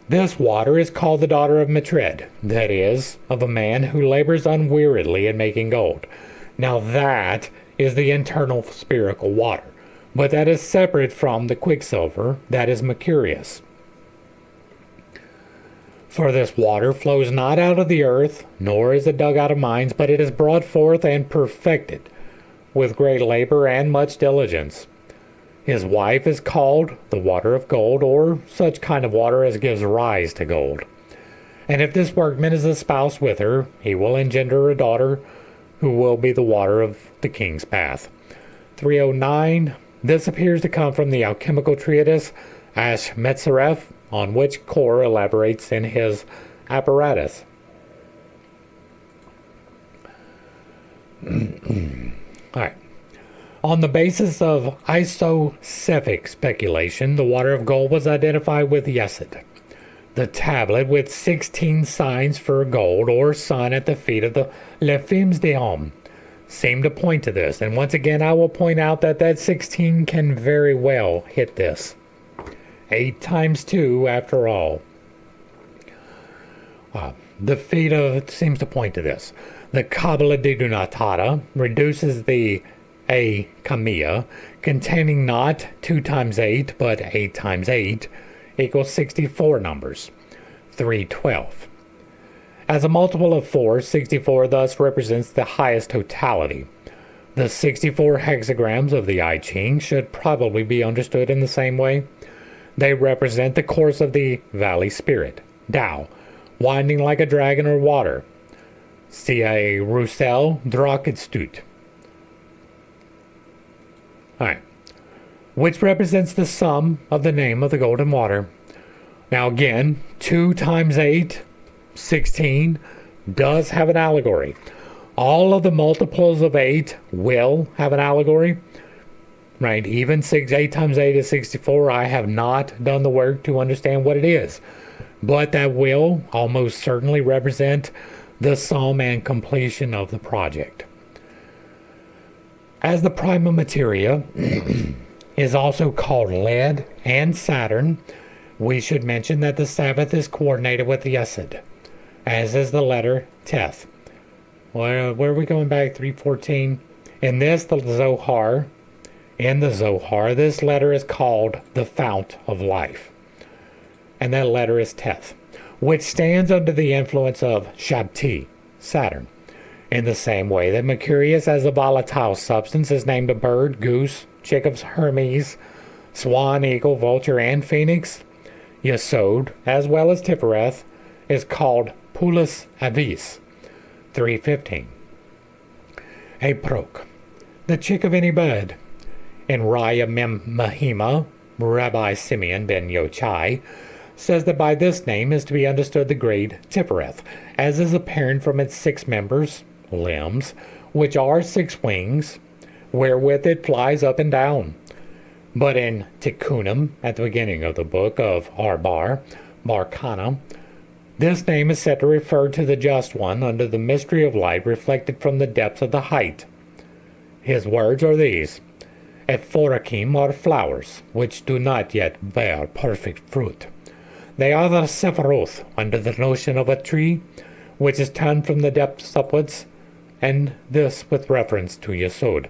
This water is called the daughter of Matred, that is, of a man who labors unweariedly in making gold. Now that is the internal spherical water. But that is separate from the quicksilver, that is Mercurius. For this water flows not out of the earth, nor is it dug out of mines, but it is brought forth and perfected, with great labor and much diligence. His wife is called the water of gold, or such kind of water as gives rise to gold. And if this workman is espoused with her, he will engender a daughter, who will be the water of the king's path. 309. This appears to come from the alchemical treatise Ashmetseref, on which Kor elaborates in his apparatus. Alright. On the basis of isocephalic speculation, the water of gold was identified with Yesod. The tablet with 16 signs for gold or sun at the feet of the Lephims de Homme seem to point to this. And once again, I will point out that 16 can very well hit this. 8 times 2, after all. The feet of seems to point to this. The Kabbalah de Dunatata reduces the a Kamiya, containing not 2 times 8, but 8 times 8, equals 64 numbers, 312. As a multiple of 4, 64 thus represents the highest totality. The 64 hexagrams of the I Ching should probably be understood in the same way. They represent the course of the valley spirit, Tao, winding like a dragon or water. C.A. Roussel, Drakenstud. Alright. Which represents the sum of the name of the golden water. Now again, 2 times 8, 16, does have an allegory. All of the multiples of 8 will have an allegory. Right, even 8 times 8 is 64. I have not done the work to understand what it is. But that will almost certainly represent the sum and completion of the project. As the prima materia is also called lead and Saturn, we should mention that the Sabbath is coordinated with the Yesod, as is the letter Teth. Where are we going back? 314. In the Zohar, this letter is called the fount of life. And that letter is Teth, which stands under the influence of Shabti, Saturn. In the same way that Mercurius as a volatile substance is named a bird, goose, chick of Hermes, swan, eagle, vulture, and phoenix, Yesod, as well as Tifereth, is called Pulis Avis, 315. A prok, the chick of any bird. In Raya Mem Mahima, Rabbi Simeon ben Yochai says that by this name is to be understood the grade Tifereth, as is apparent from its 6 members, limbs, which are 6 wings, wherewith it flies up and down. But in Tikkunim, at the beginning of the book of Arbar, Barkana, this name is said to refer to the Just One under the mystery of light reflected from the depths of the height. His words are these: Ephorakim are flowers, which do not yet bear perfect fruit. They are the Sephiroth under the notion of a tree, which is turned from the depths upwards, and this with reference to Yesod.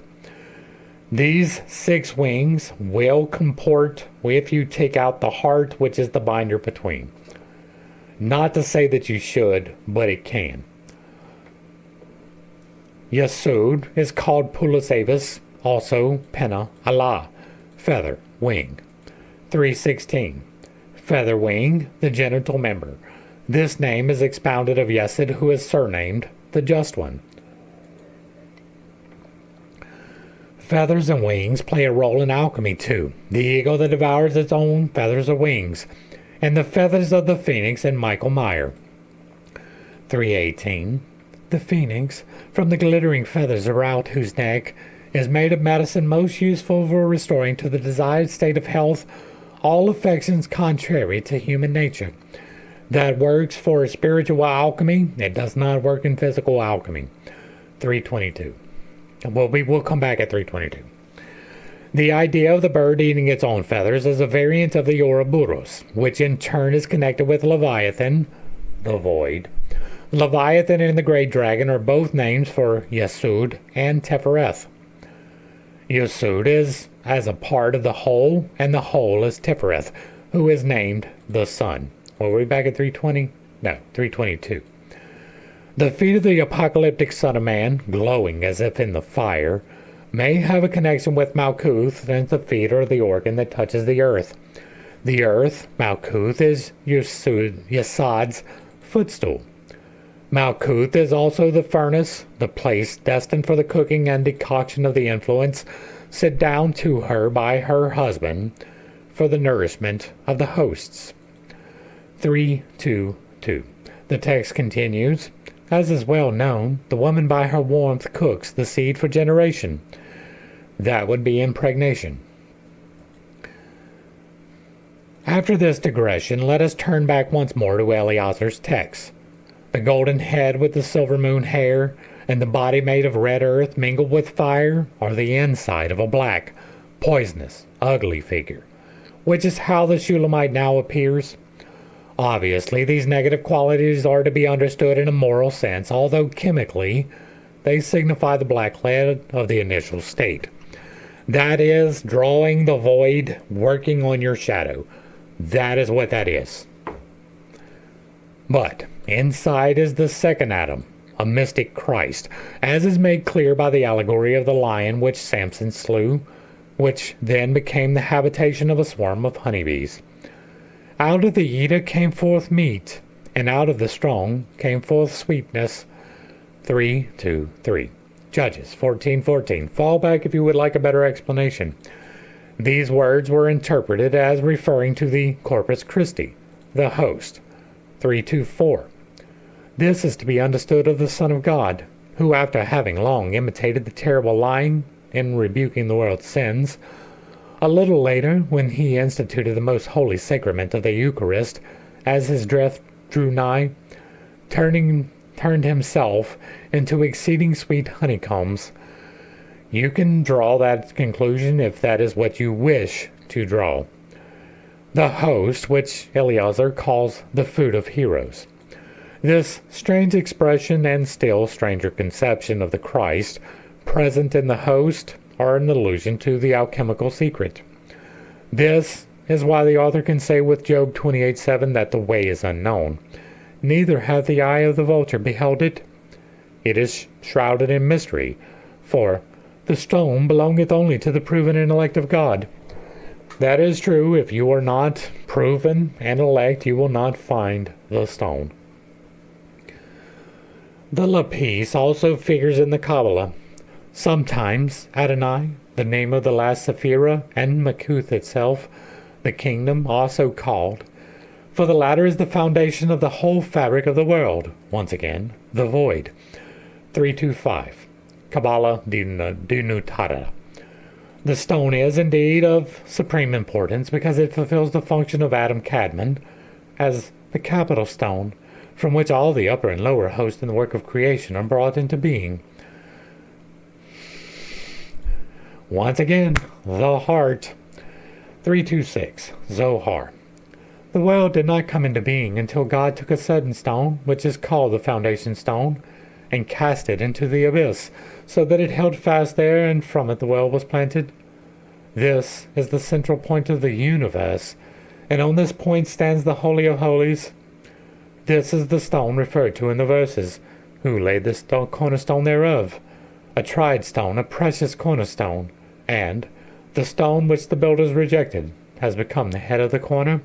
These 6 wings will comport if you take out the heart, which is the binder between. Not to say that you should, but it can. Yesod is called Pulis Avis, also Penna Allah, feather, wing. 316. Feather wing, the genital member. This name is expounded of Yesod, who is surnamed the Just One. Feathers and wings play a role in alchemy too. The eagle that devours its own feathers or wings, and the feathers of the phoenix in Michael Meyer. 318. The phoenix, from the glittering feathers about whose neck, is made a medicine most useful for restoring to the desired state of health all affections contrary to human nature. That works for spiritual alchemy. It does not work in physical alchemy. 322. We'll come back at 322. The idea of the bird eating its own feathers is a variant of the Ouroboros, which in turn is connected with Leviathan, the void. Leviathan and the great dragon are both names for Yesod and Tefereth. Yesod is as a part of the whole, and the whole is Tifereth, who is named the sun. Were we back at 320? No, 322. The feet of the apocalyptic Son of Man, glowing as if in the fire, may have a connection with Malkuth, since the feet are the organ that touches the earth. The earth, Malkuth, is Yesod's footstool. Malkuth is also the furnace, the place destined for the cooking and decoction of the influence sent down to her by her husband, for the nourishment of the hosts. 3:2:2. The text continues, as is well known, the woman by her warmth cooks the seed for generation. That would be impregnation. After this digression, let us turn back once more to Eleazar's text. The golden head with the silver moon hair and the body made of red earth mingled with fire are the inside of a black, poisonous, ugly figure, which is how the Shulamite now appears. Obviously, these negative qualities are to be understood in a moral sense, although chemically they signify the black lead of the initial state. That is, drawing the void, working on your shadow. That is what that is. But inside is the second Adam, a mystic Christ, as is made clear by the allegory of the lion which Samson slew, which then became the habitation of a swarm of honeybees. Out of the eater came forth meat, and out of the strong came forth sweetness. 3:2:3. Judges 14:14. Fall back if you would like a better explanation. These words were interpreted as referring to the Corpus Christi, the host. 3:2:4. This is to be understood of the Son of God, who after having long imitated the terrible lion in rebuking the world's sins, a little later, when he instituted the most holy sacrament of the Eucharist, as his death drew nigh, turned himself into exceeding sweet honeycombs. You can draw that conclusion if that is what you wish to draw. The host, which Eleazar calls the food of heroes. This strange expression and still stranger conception of the Christ present in the host are an allusion to the alchemical secret. This is why the author can say with Job 28:7 that the way is unknown. Neither hath the eye of the vulture beheld it. It is shrouded in mystery, for the stone belongeth only to the proven and elect of God. That is true. If you are not proven and elect, you will not find the stone. The lapis also figures in the Kabbalah. Sometimes Adonai, the name of the last Sephirah, and Makuth itself, the kingdom, also called. For the latter is the foundation of the whole fabric of the world. Once again, the void. 3:2:5. Kabbalah Denutata. The stone is indeed of supreme importance because it fulfills the function of Adam Kadmon as the capital stone from which all the upper and lower hosts in the work of creation are brought into being. Once again, the heart. 3:2:6. Zohar. The world did not come into being until God took a certain stone, which is called the foundation stone, and cast it into the abyss, so that it held fast there, and from it the world was planted. This is the central point of the universe, and on this point stands the Holy of Holies. This is the stone referred to in the verses. Who laid the cornerstone thereof? A tried stone, a precious cornerstone, and the stone which the builders rejected has become the head of the corner.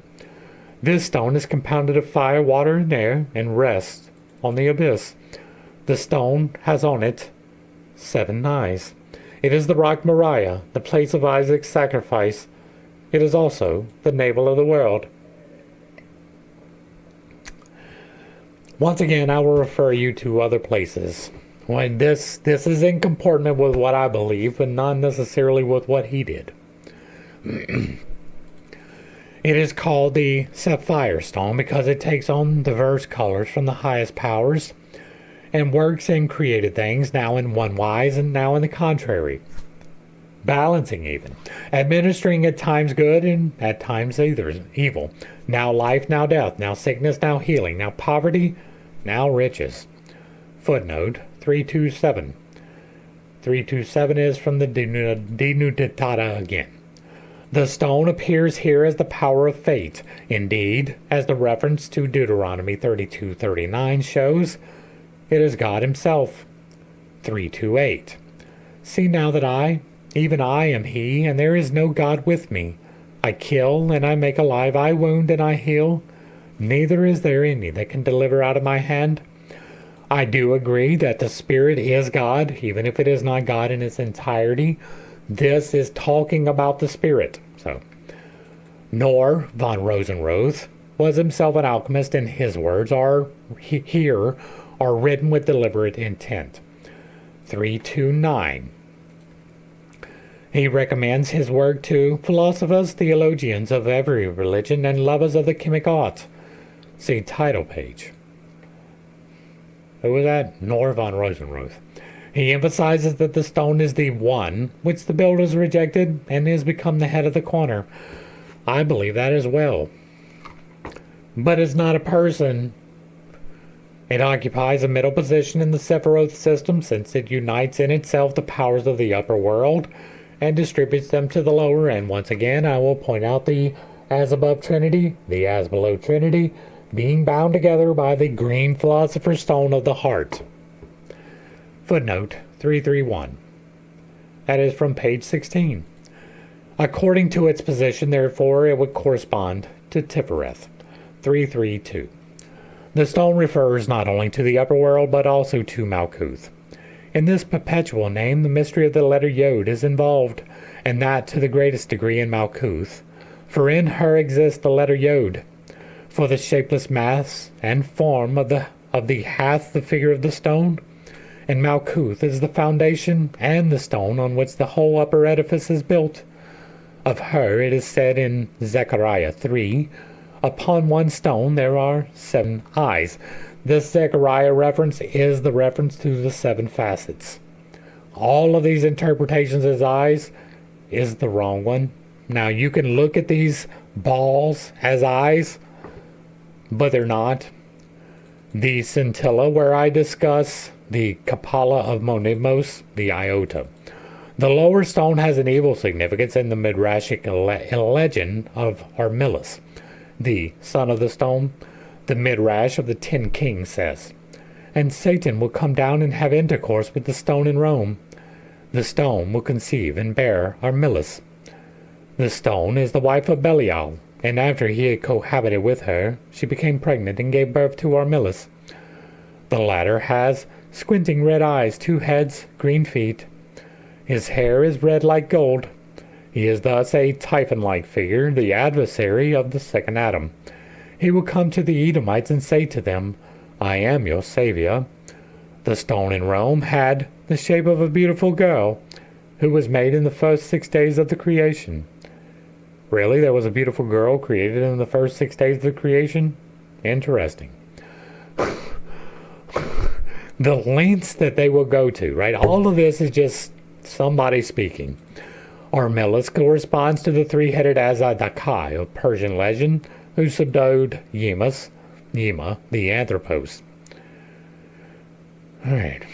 This stone is compounded of fire, water, and air, and rests on the abyss. The stone has on it 7 eyes. It is the rock Moriah, the place of Isaac's sacrifice. It is also the navel of the world. Once again, I will refer you to other places. When this is in comportment with what I believe, but not necessarily with what he did. It is called the sapphire stone because it takes on diverse colors from the highest powers and works in created things, now in one wise and now in the contrary. Balancing even. Administering at times good and at times evil. Now life, now death. Now sickness, now healing. Now poverty, now riches. Footnote 327. 327 is from the Denutata again. The stone appears here as the power of fate. Indeed, as the reference to Deuteronomy 32:39 shows, it is God himself. 328. See now that I, even I am he, and there is no God with me. I kill and I make alive, I wound and I heal. Neither is there any that can deliver out of my hand. I do agree that the Spirit is God, even if it is not God in its entirety. This is talking about the Spirit. So, Nor von Rosenroth was himself an alchemist, and his words are here are written with deliberate intent. 329. He recommends his work to philosophers, theologians of every religion, and lovers of the chemic art. See title page. Who was that? Nor von Rosenroth. He emphasizes that the stone is the one which the builders rejected and has become the head of the corner. I believe that as well. But it's not a person. It occupies a middle position in the Sephiroth system, since it unites in itself the powers of the upper world and distributes them to the lower. And once again, I will point out the as above trinity, the as below trinity, being bound together by the green philosopher's stone of the heart. Footnote 331. That is from page 16. According to its position, therefore, it would correspond to Tifereth. 332. The stone refers not only to the upper world, but also to Malkuth. In this perpetual name, the mystery of the letter Yod is involved, and that to the greatest degree in Malkuth. For in her exists the letter Yod. For the shapeless mass and form of the hath the figure of the stone, and Malkuth is the foundation and the stone on which the whole upper edifice is built. Of her it is said in Zechariah 3, upon one stone there are 7 eyes. This Zechariah reference is the reference to the 7 facets. All of these interpretations as eyes is the wrong one. Now you can look at these balls as eyes, but they're not. The scintilla, where I discuss the Kapala of Monimos, the iota. The lower stone has an evil significance in the Midrashic legend of Armilus, the son of the stone. The Midrash of the 10 Kings says, and Satan will come down and have intercourse with the stone in Rome. The stone will conceive and bear Armilus. The stone is the wife of Belial, and after he had cohabited with her, she became pregnant and gave birth to Armilus. The latter has squinting red eyes, 2 heads, green feet. His hair is red like gold. He is thus a Typhon-like figure, the adversary of the second Adam. He will come to the Edomites and say to them, I am your Savior. The stone in Rome had the shape of a beautiful girl, who was made in the first 6 days of the creation. Really, there was a beautiful girl created in the first 6 days of the creation? Interesting. The lengths that they will go to, right? All of this is just somebody speaking. Armilus corresponds to the 3-headed Azadakai of Persian legend, who subdued Yima, the Anthropos. Alright.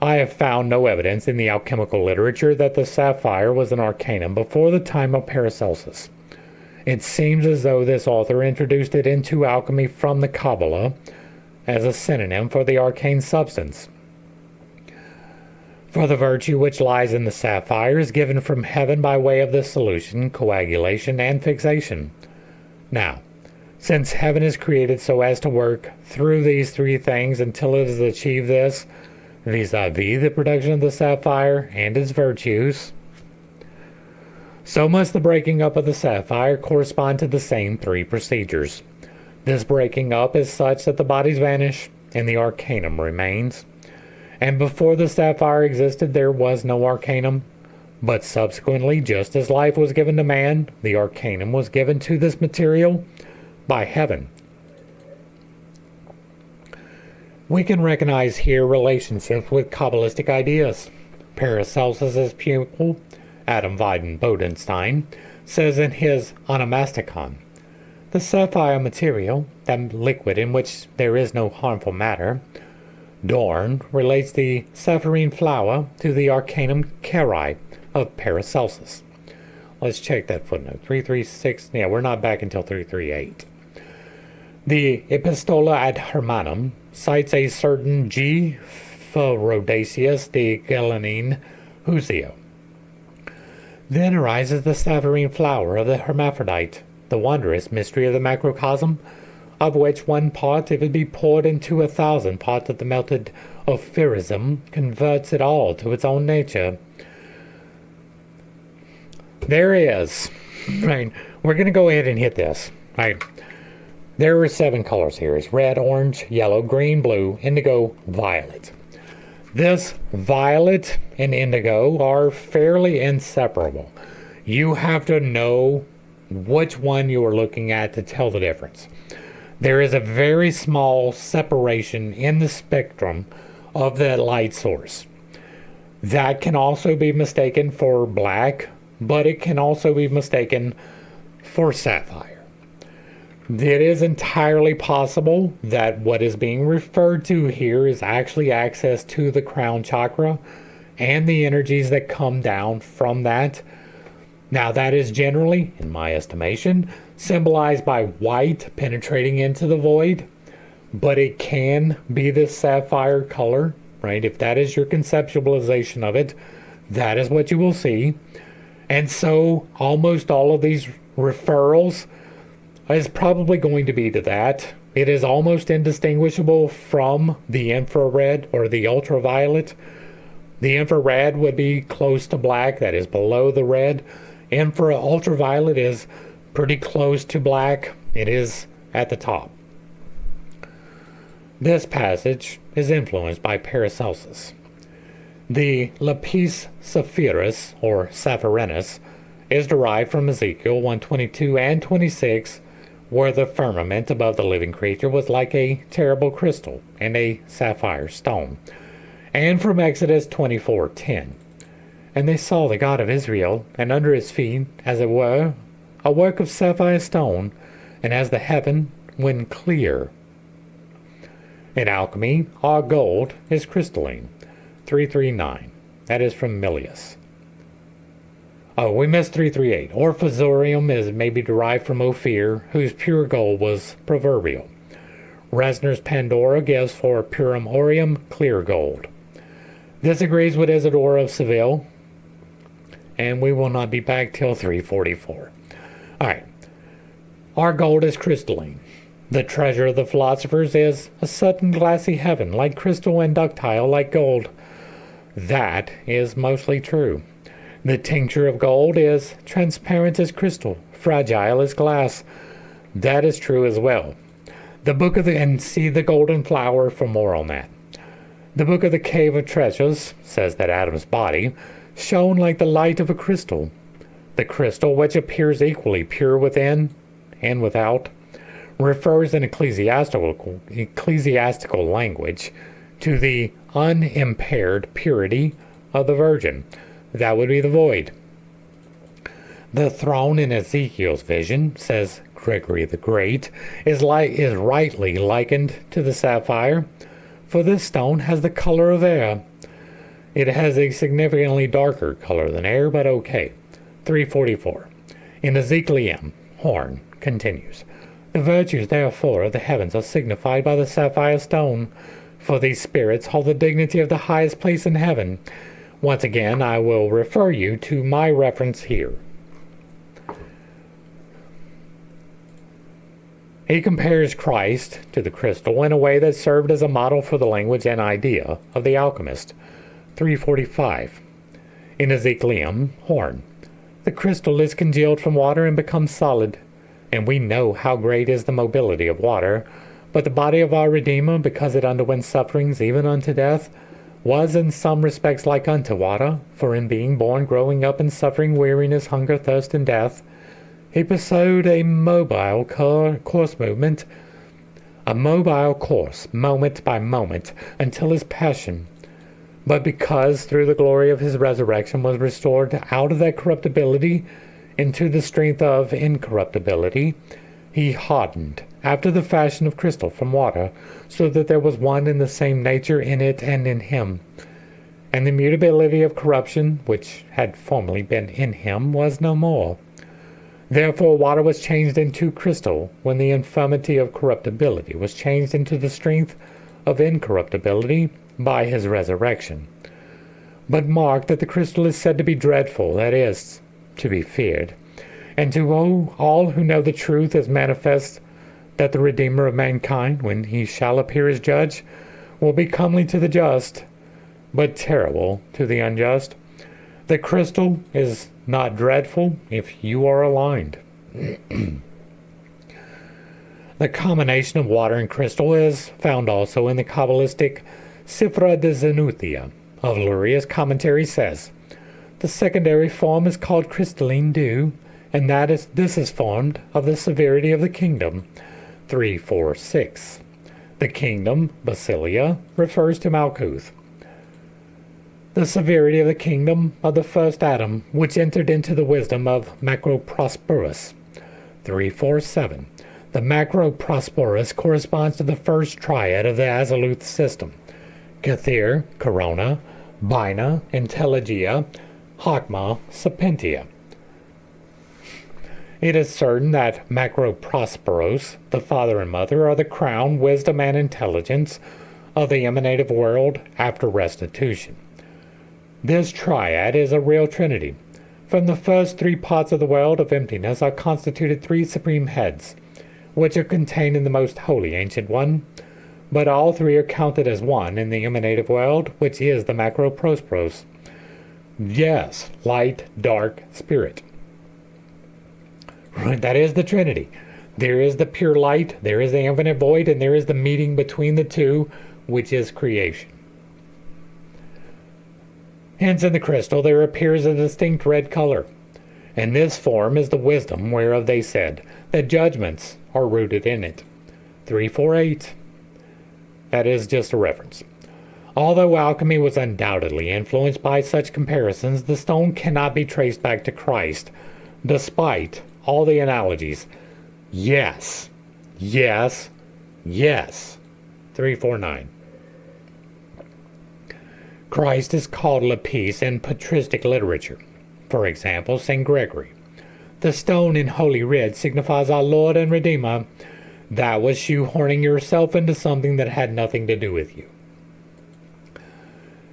I have found no evidence in the alchemical literature that the sapphire was an arcanum before the time of Paracelsus. It seems as though this author introduced it into alchemy from the Kabbalah as a synonym for the arcane substance. For the virtue which lies in the sapphire is given from heaven by way of the solution, coagulation, and fixation. Now, since heaven is created so as to work through these 3 things until it has achieved this, vis-a-vis the production of the sapphire and its virtues, so must the breaking up of the sapphire correspond to the same 3 procedures. This breaking up is such that the bodies vanish and the arcanum remains. And before the sapphire existed, there was no arcanum. But subsequently, just as life was given to man, the arcanum was given to this material by heaven. We can recognize here relationships with Kabbalistic ideas. Paracelsus's pupil, Adam Weiden Bodenstein, says in his Onomasticon, the sapphire material, that liquid in which there is no harmful matter. Dorn relates the sapphirine flower to the arcanum Carai of Paracelsus. Let's check that footnote. 336. Yeah, we're not back until 338. The Epistola ad Hermanum cites a certain G. Rhodasius de Galenine Husio. Then arises the sapphirine flower of the hermaphrodite, the wondrous mystery of the macrocosm, of which 1 part, if it be poured into 1,000 parts of the melted ophirism, converts it all to its own nature. There is Right. We're going to go ahead and hit this. Right. There are 7 colors here. It's red, orange, yellow, green, blue, indigo, violet. This violet and indigo are fairly inseparable. You have to know which one you are looking at to tell the difference. There is a very small separation in the spectrum of that light source. That can also be mistaken for black, but it can also be mistaken for sapphire. It is entirely possible that what is being referred to here is actually access to the crown chakra and the energies that come down from that. Now, that is generally, in my estimation, symbolized by white penetrating into the void, but it can be this sapphire color, right? If that is your conceptualization of it, that is what you will see. And so almost all of these referrals is probably going to be to that. It is almost indistinguishable from the infrared or the ultraviolet. The infrared would be close to black, that is below the red. Ultraviolet is pretty close to black, it is at the top. This passage is influenced by Paracelsus. The lapis sapphirus, or sapphirenus, is derived from Ezekiel 1:22 and 26, where the firmament above the living creature was like a terrible crystal and a sapphire stone, and from Exodus 24:10. And they saw the God of Israel, and under his feet, as it were, a work of sapphire stone, and as the heaven when clear. In alchemy, our gold is crystalline. 339. That is from Milius. Oh, we missed 338. Orphosorium is maybe derived from Ophir, whose pure gold was proverbial. Resner's Pandora gives for purum aureum clear gold. This agrees with Isidore of Seville, and we will not be back till 344. Alright. Our gold is crystalline. The treasure of the philosophers is a sudden glassy heaven, like crystal, and ductile like gold. That is mostly true. The tincture of gold is transparent as crystal, fragile as glass. That is true as well. And see the golden flower for more on that. The book of the Cave of Treasures says that Adam's body shone like the light of a crystal. The crystal, which appears equally pure within and without, refers in ecclesiastical language to the unimpaired purity of the Virgin. That would be the void. The throne in Ezekiel's vision, says Gregory the Great, is rightly likened to the sapphire, for this stone has the color of air. It has a significantly darker color than air, but okay. 344. In Ezekiel, Horn continues. The virtues, therefore, of the heavens are signified by the sapphire stone, for these spirits hold the dignity of the highest place in heaven. Once again, I will refer you to my reference here. He compares Christ to the crystal in a way that served as a model for the language and idea of the alchemist. 345. In Ezekiel, Horn. The crystal is congealed from water and becomes solid, and we know how great is the mobility of water, but the body of our Redeemer, because it underwent sufferings even unto death, was in some respects like unto water, for in being born, growing up, and suffering weariness, hunger, thirst, and death, he pursued a mobile course, moment by moment, until his passion. But because through the glory of his resurrection was restored out of that corruptibility into the strength of incorruptibility, he hardened after the fashion of crystal from water, so that there was one and the same nature in it and in him. And the mutability of corruption, which had formerly been in him, was no more. Therefore water was changed into crystal, when the infirmity of corruptibility was changed into the strength of incorruptibility by his resurrection. But mark that the crystal is said to be dreadful, that is, to be feared. And to all who know the truth is manifest that the Redeemer of mankind, when he shall appear as judge, will be comely to the just, but terrible to the unjust. The crystal is not dreadful if you are aligned. The combination of water and crystal is found also in the Kabbalistic Sifra de Zenuthia of Luria's commentary says, the secondary form is called crystalline dew, and this is formed of the severity of the kingdom 3, 4, 6. The kingdom, Basilia, refers to Malkuth. The severity of the kingdom of the first Adam, which entered into the wisdom of Macroprosperus 3, 4, 7. The Macroprosperus corresponds to the first triad of the Aziluth system. Kathir, Corona, Bina, Intelligia, Hakma, Sapientia. It is certain that Macroprosperos, the father and mother, are the crown, wisdom, and intelligence of the emanative world after restitution. This triad is a real trinity. From the first 3 parts of the world of emptiness are constituted 3 supreme heads, which are contained in the most holy ancient one, but all 3 are counted as one in the emanative world, which is the Macroprosperos. Yes, light, dark, spirit. That is the Trinity. There is the pure light, there is the infinite void, and there is the meeting between the two, which is creation. Hence in the crystal there appears a distinct red color, and this form is the wisdom whereof they said that judgments are rooted in it. 348. That is just a reference. Although alchemy was undoubtedly influenced by such comparisons, the stone cannot be traced back to Christ, despite all the analogies. Yes, yes, yes. 349. Christ is called lapis in patristic literature. For example, St. Gregory. The stone in Holy Writ signifies our Lord and Redeemer. That was shoehorning yourself into something that had nothing to do with you.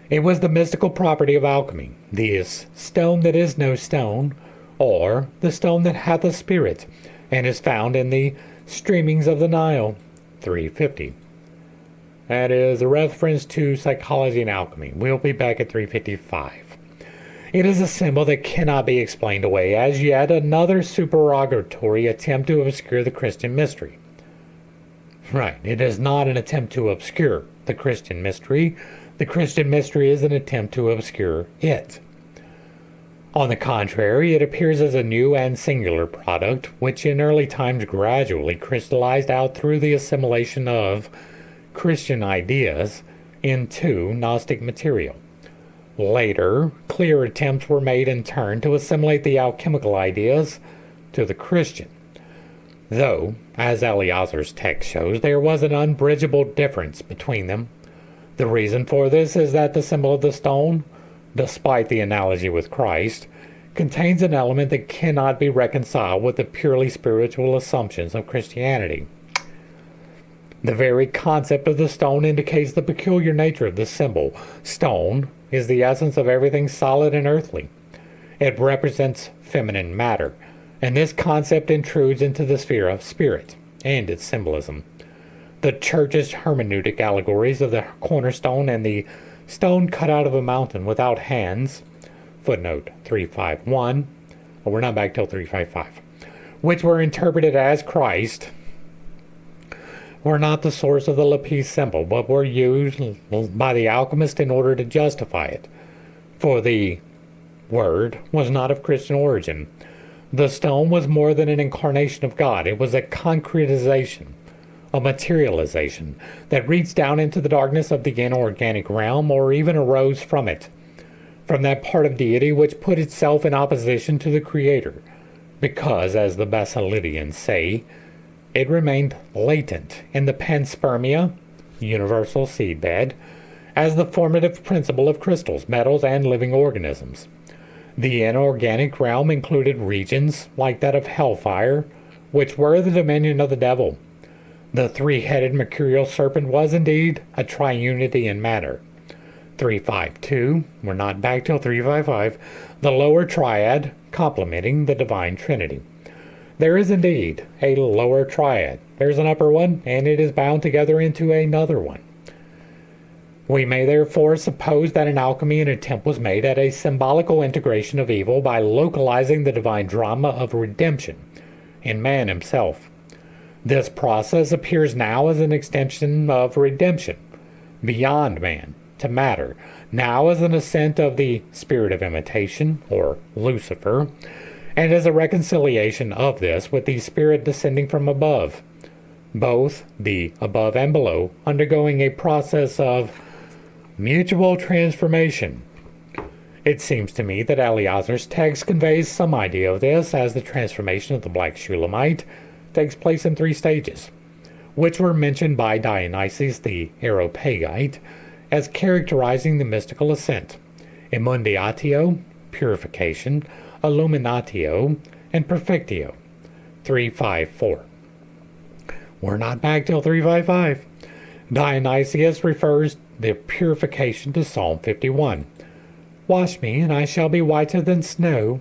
It was the mystical property of alchemy, this stone that is no stone, or the stone that hath a spirit, and is found in the streamings of the Nile. 350. That is a reference to psychology and alchemy. We'll be back at 355. It is a symbol that cannot be explained away as yet another supererogatory attempt to obscure the Christian mystery. Right, it is not an attempt to obscure the Christian mystery. The Christian mystery is an attempt to obscure it. On the contrary, it appears as a new and singular product, which in early times gradually crystallized out through the assimilation of Christian ideas into Gnostic material. Later, clear attempts were made in turn to assimilate the alchemical ideas to the Christian. Though, as Eleazar's text shows, there was an unbridgeable difference between them. The reason for this is that the symbol of the stone, despite the analogy with Christ, contains an element that cannot be reconciled with the purely spiritual assumptions of Christianity. The very concept of the stone indicates the peculiar nature of the symbol. Stone is the essence of everything solid and earthly. It represents feminine matter, and this concept intrudes into the sphere of spirit and its symbolism. The church's hermeneutic allegories of the cornerstone and the stone cut out of a mountain without hands, footnote 351, well, we're not back till 355, which were interpreted as Christ, were not the source of the lapis symbol, but were used by the alchemist in order to justify it, for the word was not of Christian origin. The stone was more than an incarnation of God. It was a concretization, a materialization that reached down into the darkness of the inorganic realm, or even arose from it, from that part of deity which put itself in opposition to the Creator, because, as the Basilidians say, it remained latent in the panspermia, universal seedbed, as the formative principle of crystals, metals, and living organisms. The inorganic realm included regions like that of hellfire, which were the dominion of the devil. The three-headed mercurial serpent was indeed a triunity in matter. 352, we're not back till 355, the lower triad complementing the divine trinity. There is indeed a lower triad. There's an upper one, and it is bound together into another one. We may therefore suppose that in alchemy an attempt was made at a symbolical integration of evil by localizing the divine drama of redemption in man himself. This process appears now as an extension of redemption beyond man to matter, now as an ascent of the spirit of imitation, or Lucifer, and as a reconciliation of this with the spirit descending from above, both the above and below undergoing a process of mutual transformation. It seems to me that Eleazar's text conveys some idea of this, as the transformation of the black Shulamite takes place in 3 stages, which were mentioned by Dionysius the Areopagite as characterizing the mystical ascent: Immundiatio, purification; Illuminatio, and Perfectio. 354. We're not back till 355. Dionysius refers the purification to Psalm 51. Wash me, and I shall be whiter than snow.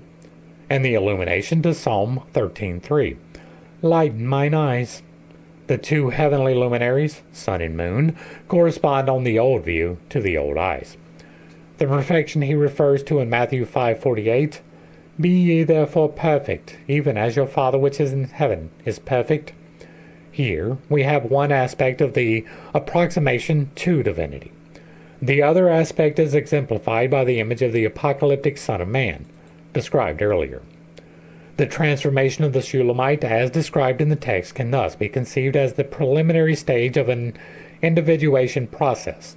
And the illumination to Psalm 13:3. Lighten mine eyes. The 2 heavenly luminaries, sun and moon, correspond on the old view to the old eyes. The perfection he refers to in Matthew 5:48, Be ye therefore perfect, even as your Father which is in heaven is perfect. Here we have one aspect of the approximation to divinity. The other aspect is exemplified by the image of the apocalyptic Son of Man, described earlier. The transformation of the Shulamite, as described in the text, can thus be conceived as the preliminary stage of an individuation process,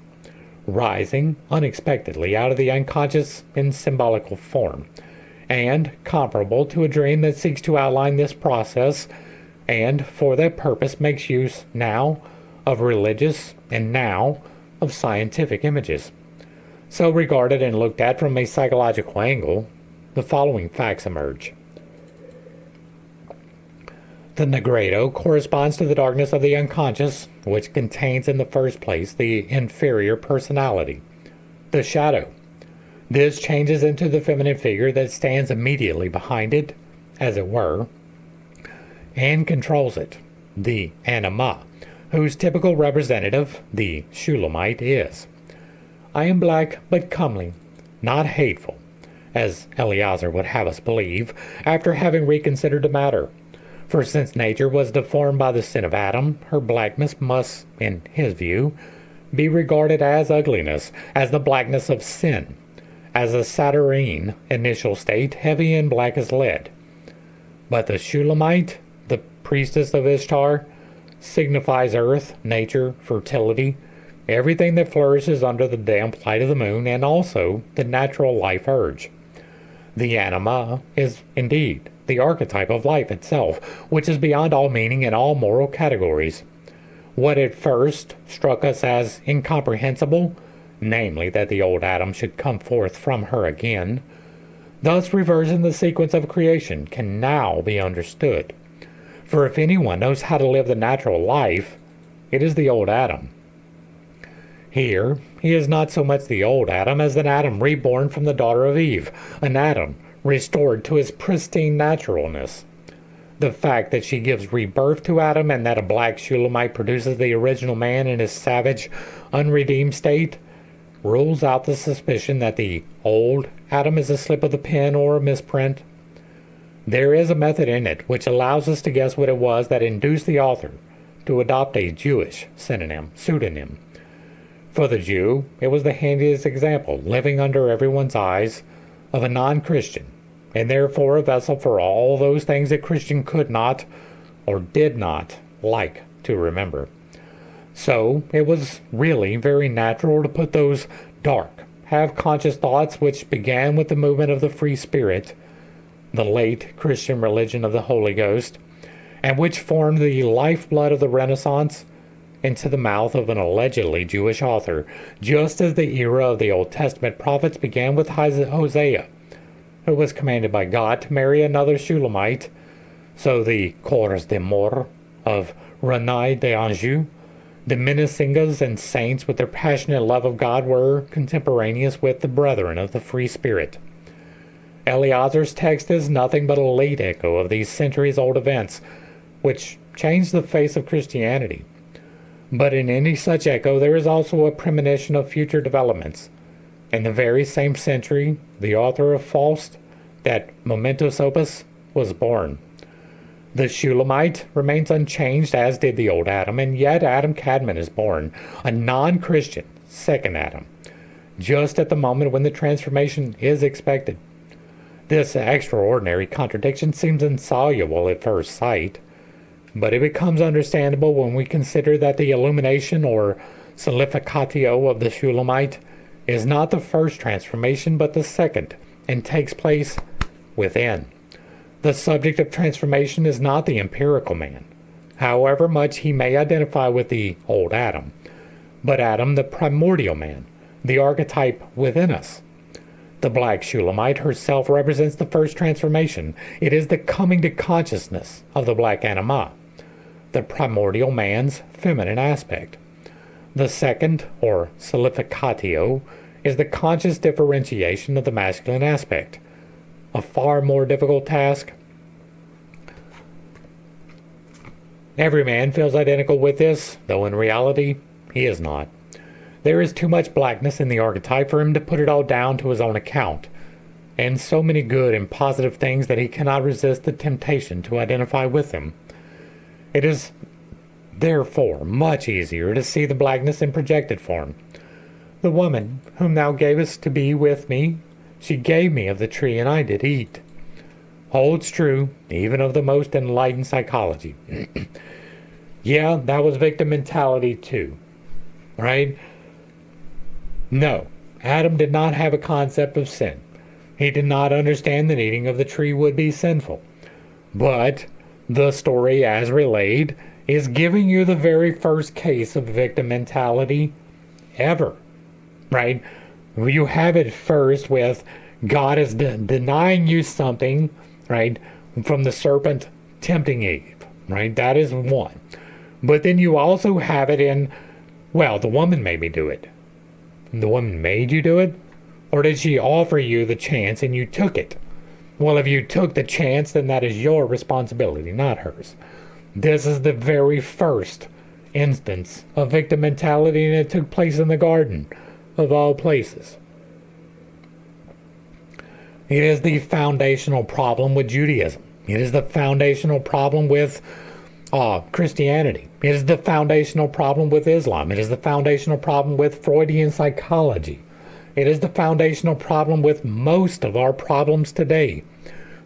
rising unexpectedly out of the unconscious in symbolical form, and comparable to a dream that seeks to outline this process, and for that purpose makes use now of religious and now of scientific images. So regarded and looked at from a psychological angle, the following facts emerge. The negredo corresponds to the darkness of the unconscious, which contains in the first place the inferior personality, the shadow. This changes into the feminine figure that stands immediately behind it, as it were, and controls it, the anima, whose typical representative, the Shulamite, is. I am black but comely, not hateful, as Eleazar would have us believe, after having reconsidered the matter. For since nature was deformed by the sin of Adam, her blackness must, in his view, be regarded as ugliness, as the blackness of sin, as a Saturnine initial state, heavy and black as lead. But the Shulamite, the priestess of Ishtar, signifies earth, nature, fertility, everything that flourishes under the damp light of the moon, and also the natural life urge. The anima is indeed the archetype of life itself, which is beyond all meaning in all moral categories. What at first struck us as incomprehensible, namely that the old Adam should come forth from her again, thus reversing the sequence of creation, can now be understood. For if anyone knows how to live the natural life, it is the old Adam. Here, he is not so much the old Adam as an Adam reborn from the daughter of Eve, an Adam restored to his pristine naturalness. The fact that she gives rebirth to Adam and that a black Shulamite produces the original man in his savage, unredeemed state rules out the suspicion that the old Adam is a slip of the pen or a misprint. There is a method in it which allows us to guess what it was that induced the author to adopt a Jewish pseudonym. For the Jew, it was the handiest example, living under everyone's eyes, of a non-Christian, and therefore a vessel for all those things that Christian could not, or did not, like to remember. So it was really very natural to put those dark, half-conscious thoughts which began with the movement of the free spirit, the late Christian religion of the Holy Ghost, and which formed the lifeblood of the Renaissance, into the mouth of an allegedly Jewish author, just as the era of the Old Testament prophets began with Hosea, who was commanded by God to marry another Shulamite. So the Corps de Mort of Renai d'Anjou, the Menacingos and saints with their passionate love of God were contemporaneous with the brethren of the free spirit. Eleazar's text is nothing but a late echo of these centuries-old events, which changed the face of Christianity. But in any such echo, there is also a premonition of future developments. In the very same century, the author of Faust, that momentous opus, was born. The Shulamite remains unchanged, as did the old Adam, and yet Adam Cadman is born, a non-Christian second Adam, just at the moment when the transformation is expected. This extraordinary contradiction seems insoluble at first sight, but it becomes understandable when we consider that the illumination or solificatio of the Shulamite is not the first transformation but the second, and takes place within. The subject of transformation is not the empirical man, however much he may identify with the old Adam, but Adam the primordial man, the archetype within us. The black Shulamite herself represents the first transformation. It is the coming to consciousness of the black anima, the primordial man's feminine aspect. The second, or solificatio, is the conscious differentiation of the masculine aspect, a far more difficult task. Every man feels identical with this, though in reality, he is not. There is too much blackness in the archetype for him to put it all down to his own account, and so many good and positive things that he cannot resist the temptation to identify with them. It is therefore much easier to see the blackness in projected form. The woman whom thou gavest to be with me, she gave me of the tree, and I did eat, holds true even of the most enlightened psychology. Yeah, that was victim mentality too, right? No, Adam did not have a concept of sin. He did not understand that eating of the tree would be sinful. But the story as relayed is giving you the very first case of victim mentality ever, right? You have it first with God is denying you something, right, from the serpent tempting Eve, right? That is one. But then you also have it in, well, the woman made me do it. The woman made you do it? Or did she offer you the chance and you took it? Well, if you took the chance, then that is your responsibility, not hers. This is the very first instance of victim mentality, and it took place in the garden, of all places. It is the foundational problem with Judaism. It is the foundational problem with Christianity. It is the foundational problem with Islam. It is the foundational problem with Freudian psychology. It is the foundational problem with most of our problems today.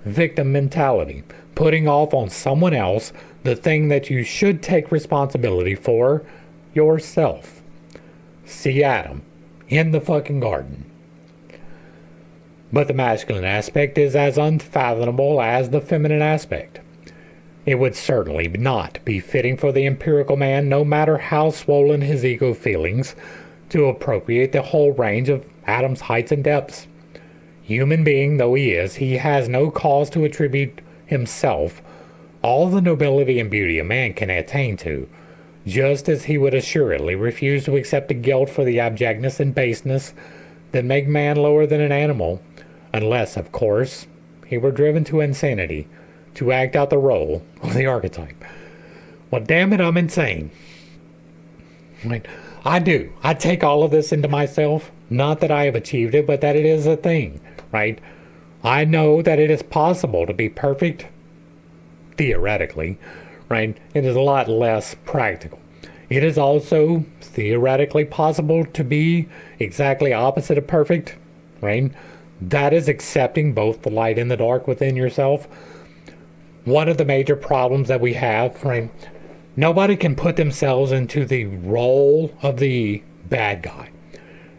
Victim mentality. Putting off on someone else the thing that you should take responsibility for yourself. See Adam in the fucking garden. But the masculine aspect is as unfathomable as the feminine aspect. It would certainly not be fitting for the empirical man, no matter how swollen his ego feelings, to appropriate the whole range of Adam's heights and depths. Human being though he is, he has no cause to attribute himself all the nobility and beauty a man can attain to, just as he would assuredly refuse to accept the guilt for the abjectness and baseness that make man lower than an animal, unless, of course, he were driven to insanity to act out the role of the archetype. Well, damn it, I'm insane. Right? I do. I take all of this into myself. Not that I have achieved it, but that it is a thing, right? I know that it is possible to be perfect, theoretically, right? It is a lot less practical. It is also theoretically possible to be exactly opposite of perfect, right? That is accepting both the light and the dark within yourself. One of the major problems that we have, right? Nobody can put themselves into the role of the bad guy.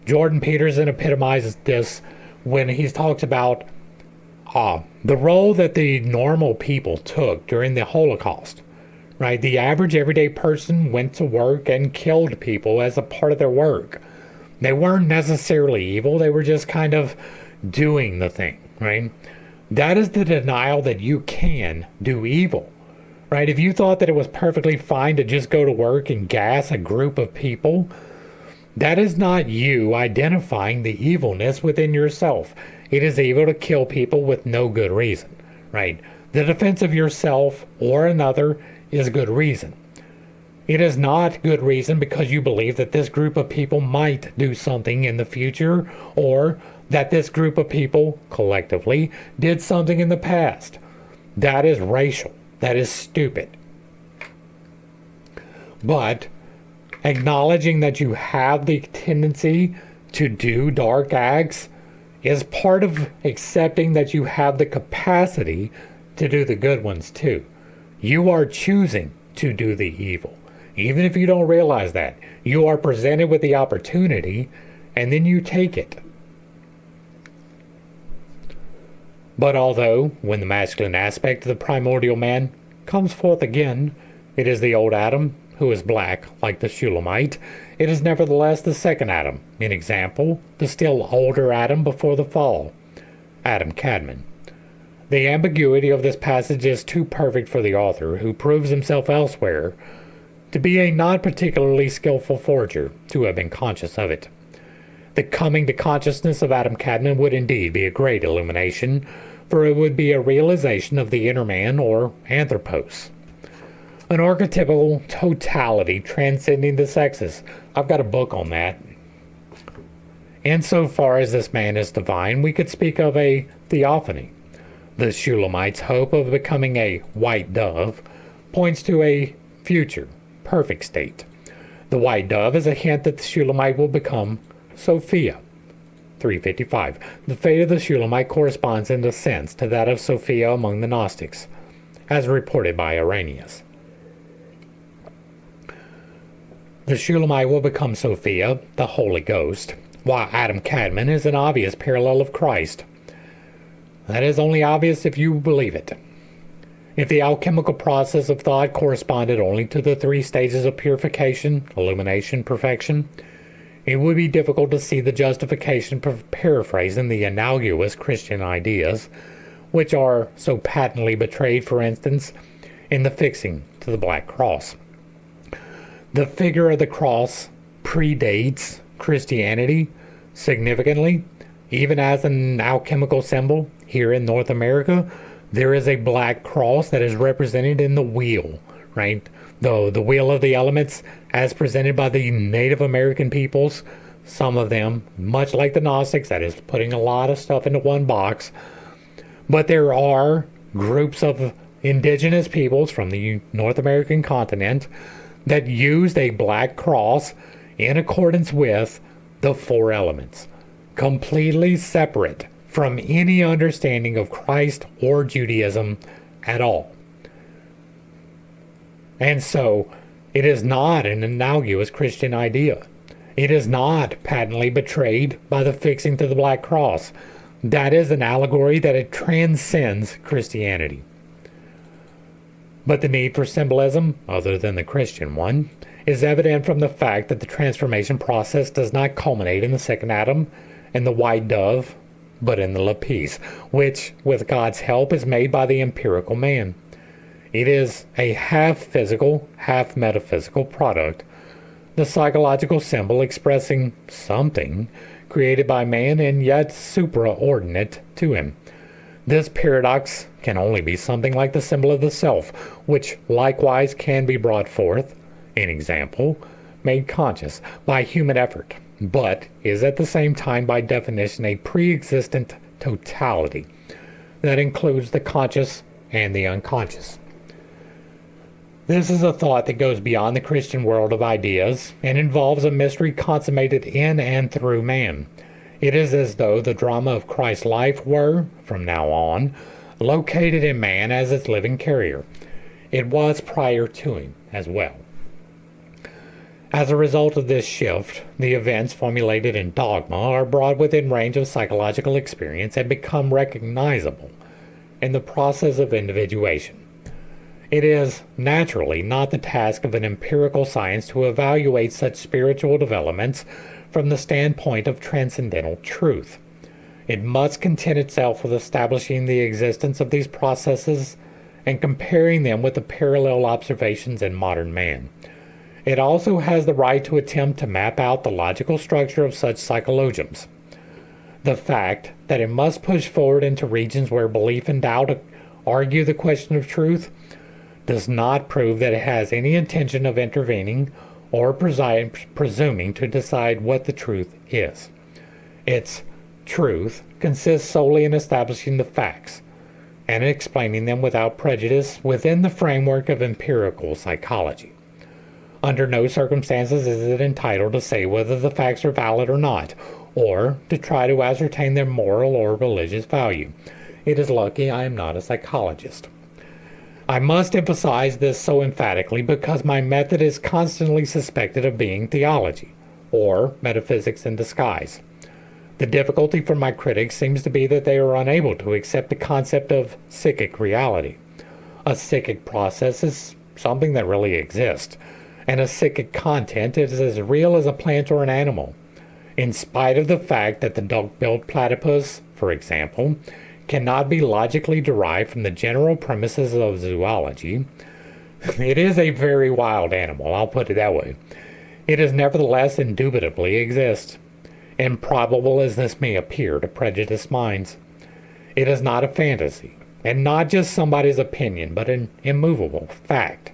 Jordan Peterson epitomizes this when he talks about the role that the normal people took during the Holocaust. Right? The average everyday person went to work and killed people as a part of their work. They weren't necessarily evil. They were just kind of doing the thing, right? That is the denial that you can do evil, right? If you thought that it was perfectly fine to just go to work and gas a group of people, that is not you identifying the evilness within yourself. It is evil to kill people with no good reason, right? The defense of yourself or another is good reason. It is not good reason because you believe that this group of people might do something in the future, or that this group of people, collectively, did something in the past. That is racial. That is stupid. But acknowledging that you have the tendency to do dark acts is part of accepting that you have the capacity to do the good ones too. You are choosing to do the evil. Even if you don't realize that, you are presented with the opportunity and then you take it. But although, when the masculine aspect of the primordial man comes forth again, it is the old Adam who is black like the Shulamite, it is nevertheless the second Adam, in example, the still older Adam before the fall, Adam Cadman. The ambiguity of this passage is too perfect for the author, who proves himself elsewhere to be a not particularly skillful forger, to have been conscious of it. The coming to consciousness of Adam Cadman would indeed be a great illumination, for it would be a realization of the inner man, or anthropos. An archetypal totality transcending the sexes. I've got a book on that. Insofar as this man is divine, we could speak of a theophany. The Shulamite's hope of becoming a white dove points to a future, perfect state. The white dove is a hint that the Shulamite will become Sophia. 355. The fate of the Shulamite corresponds in a sense to that of Sophia among the Gnostics, as reported by Irenaeus. The Shulamite will become Sophia, the Holy Ghost, while Adam Cadman is an obvious parallel of Christ. That is only obvious if you believe it. If the alchemical process of thought corresponded only to the three stages of purification, illumination, perfection, it would be difficult to see the justification for paraphrasing the analogous Christian ideas, which are so patently betrayed, for instance, in the fixing to the Black Cross. The figure of the cross predates Christianity significantly. Even as an alchemical symbol here in North America, there is a black cross that is represented in the wheel, right? The wheel of the elements as presented by the Native American peoples, some of them, much like the Gnostics, that is putting a lot of stuff into one box. But there are groups of indigenous peoples from the North American continent that used a black cross in accordance with the four elements, completely separate from any understanding of Christ or Judaism at all. And so, it is not an analogous Christian idea. It is not patently betrayed by the fixing to the Black Cross. That is an allegory that it transcends Christianity. But the need for symbolism, other than the Christian one, is evident from the fact that the transformation process does not culminate in the second Adam and the white dove, but in the lapis, which, with God's help, is made by the empirical man. It is a half physical, half metaphysical product, the psychological symbol expressing something created by man and yet supraordinate to him. This paradox can only be something like the symbol of the self, which likewise can be brought forth, in example, made conscious by human effort, but is at the same time by definition a pre-existent totality that includes the conscious and the unconscious. This is a thought that goes beyond the Christian world of ideas and involves a mystery consummated in and through man. It is as though the drama of Christ's life were, from now on, located in man as its living carrier. It was prior to him as well. As a result of this shift, the events formulated in dogma are brought within range of psychological experience and become recognizable in the process of individuation. It is, naturally, not the task of an empirical science to evaluate such spiritual developments from the standpoint of transcendental truth. It must content itself with establishing the existence of these processes and comparing them with the parallel observations in modern man. It also has the right to attempt to map out the logical structure of such psychologisms. The fact that it must push forward into regions where belief and doubt argue the question of truth does not prove that it has any intention of intervening or presuming to decide what the truth is. Its truth consists solely in establishing the facts and explaining them without prejudice within the framework of empirical psychology. Under no circumstances is it entitled to say whether the facts are valid or not, or to try to ascertain their moral or religious value. It is lucky I am not a psychologist. I must emphasize this so emphatically because my method is constantly suspected of being theology, or metaphysics in disguise. The difficulty for my critics seems to be that they are unable to accept the concept of psychic reality. A psychic process is something that really exists, and a psychic content is as real as a plant or an animal. In spite of the fact that the dog-billed platypus, for example, cannot be logically derived from the general premises of zoology, it is a very wild animal, I'll put it that way. It is nevertheless indubitably exists. Improbable as this may appear to prejudiced minds, it is not a fantasy, and not just somebody's opinion, but an immovable fact.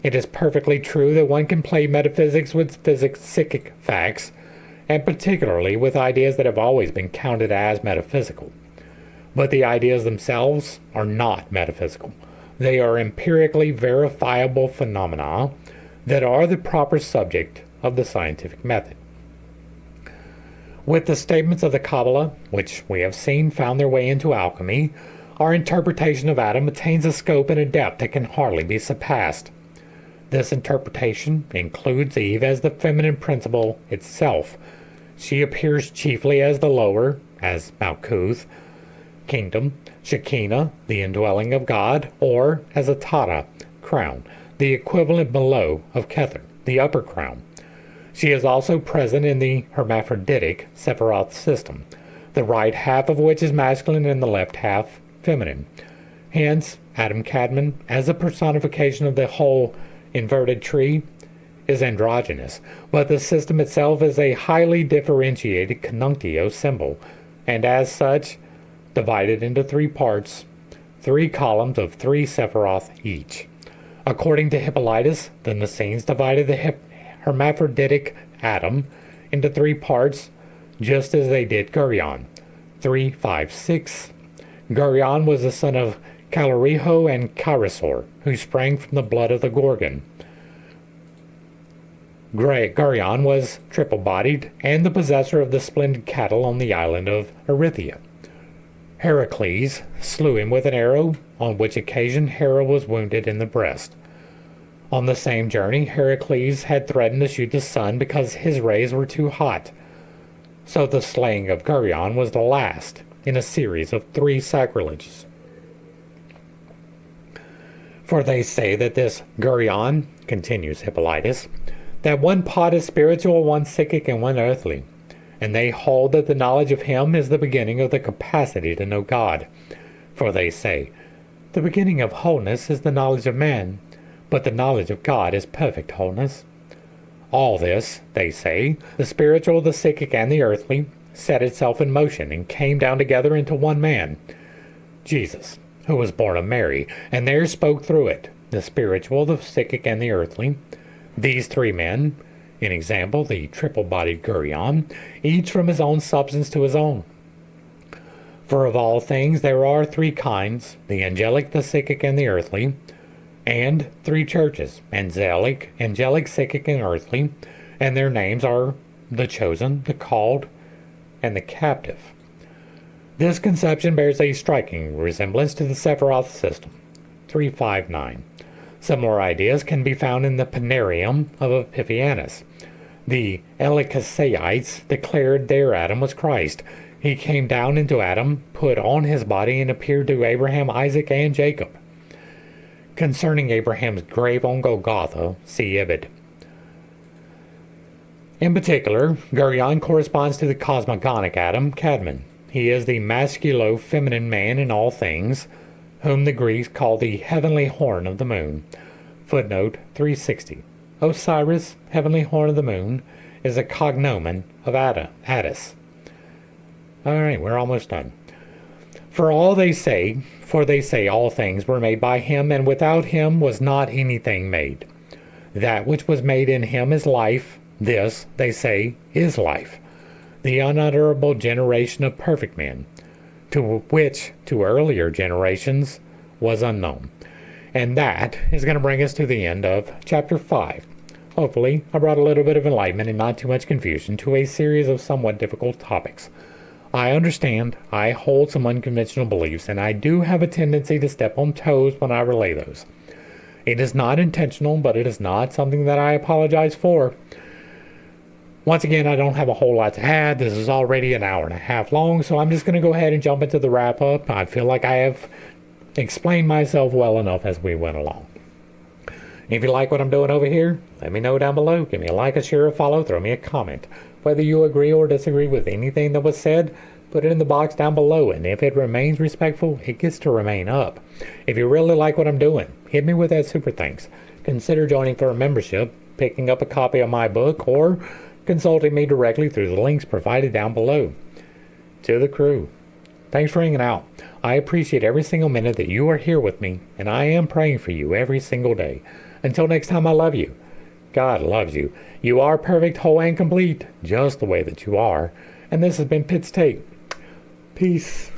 It is perfectly true that one can play metaphysics with psychic facts, and particularly with ideas that have always been counted as metaphysical. But the ideas themselves are not metaphysical. They are empirically verifiable phenomena that are the proper subject of the scientific method. With the statements of the Kabbalah, which we have seen found their way into alchemy, our interpretation of Adam attains a scope and a depth that can hardly be surpassed. This interpretation includes Eve as the feminine principle itself. She appears chiefly as the lower, as Malkuth, kingdom, Shekinah, the indwelling of God, or as a Tara, crown, the equivalent below of Kether, the upper crown. She is also present in the hermaphroditic Sephiroth system, the right half of which is masculine and the left half feminine. Hence, Adam Kadmon, as a personification of the whole inverted tree, is androgynous, but the system itself is a highly differentiated conjunctio symbol, and as such, divided into three parts, 3 columns of 3 Sephiroth each. According to Hippolytus, the Essenes divided the hermaphroditic Adam into 3 parts, just as they did Gurion. 3, 5, 6. Gurion was the son of Calariho and Chirisor, who sprang from the blood of the Gorgon. Gurion was triple-bodied and the possessor of the splendid cattle on the island of Erythia. Heracles slew him with an arrow, on which occasion Hera was wounded in the breast. On the same journey, Heracles had threatened to shoot the sun because his rays were too hot. So the slaying of Gurion was the last in a series of 3 sacrileges. For they say that this Gurion, continues Hippolytus, that one pot is spiritual, one psychic, and one earthly, and they hold that the knowledge of him is the beginning of the capacity to know God. For they say, the beginning of wholeness is the knowledge of man, but the knowledge of God is perfect wholeness. All this, they say, the spiritual, the psychic, and the earthly, set itself in motion and came down together into one man, Jesus, who was born of Mary, and there spoke through it, the spiritual, the psychic, and the earthly. These 3 men, in example, the triple-bodied Gurion, each from his own substance to his own. For of all things there are 3 kinds, the angelic, the psychic, and the earthly, and 3 churches, angelic, psychic, and earthly, and their names are the chosen, the called, and the captive. This conception bears a striking resemblance to the Sephiroth system, 359. Similar ideas can be found in the Panarium of Epiphanius. The Eleucasites declared their Adam was Christ. He came down into Adam, put on his body, and appeared to Abraham, Isaac, and Jacob. Concerning Abraham's grave on Golgotha, see Ibid. In particular, Gurion corresponds to the cosmogonic Adam, Kadmon. He is the masculo-feminine man in all things, whom the Greeks call the heavenly horn of the moon. Footnote 360. Osiris, heavenly horn of the moon, is a cognomen of Attis. Alright, we're almost done. For they say all things were made by him, and without him was not anything made. That which was made in him is life. This, they say, is life. The unutterable generation of perfect men, to which to earlier generations was unknown. And that is going to bring us to the end of chapter 5. Hopefully, I brought a little bit of enlightenment and not too much confusion to a series of somewhat difficult topics. I understand I hold some unconventional beliefs, and I do have a tendency to step on toes when I relay those. It is not intentional, but it is not something that I apologize for. Once again, I don't have a whole lot to add. This is already an hour and a half long, so I'm just going to go ahead and jump into the wrap-up. I feel like I have explained myself well enough as we went along. If you like what I'm doing over here, let me know down below. Give me a like, a share, a follow, throw me a comment. Whether you agree or disagree with anything that was said, put it in the box down below, and if it remains respectful, it gets to remain up. If you really like what I'm doing, hit me with that super thanks. Consider joining for a membership, picking up a copy of my book, or consulting me directly through the links provided down below. To the crew, thanks for hanging out. I appreciate every single minute that you are here with me, and I am praying for you every single day. Until next time, I love you. God loves you. You are perfect, whole, and complete, just the way that you are. And this has been pittstake. Peace.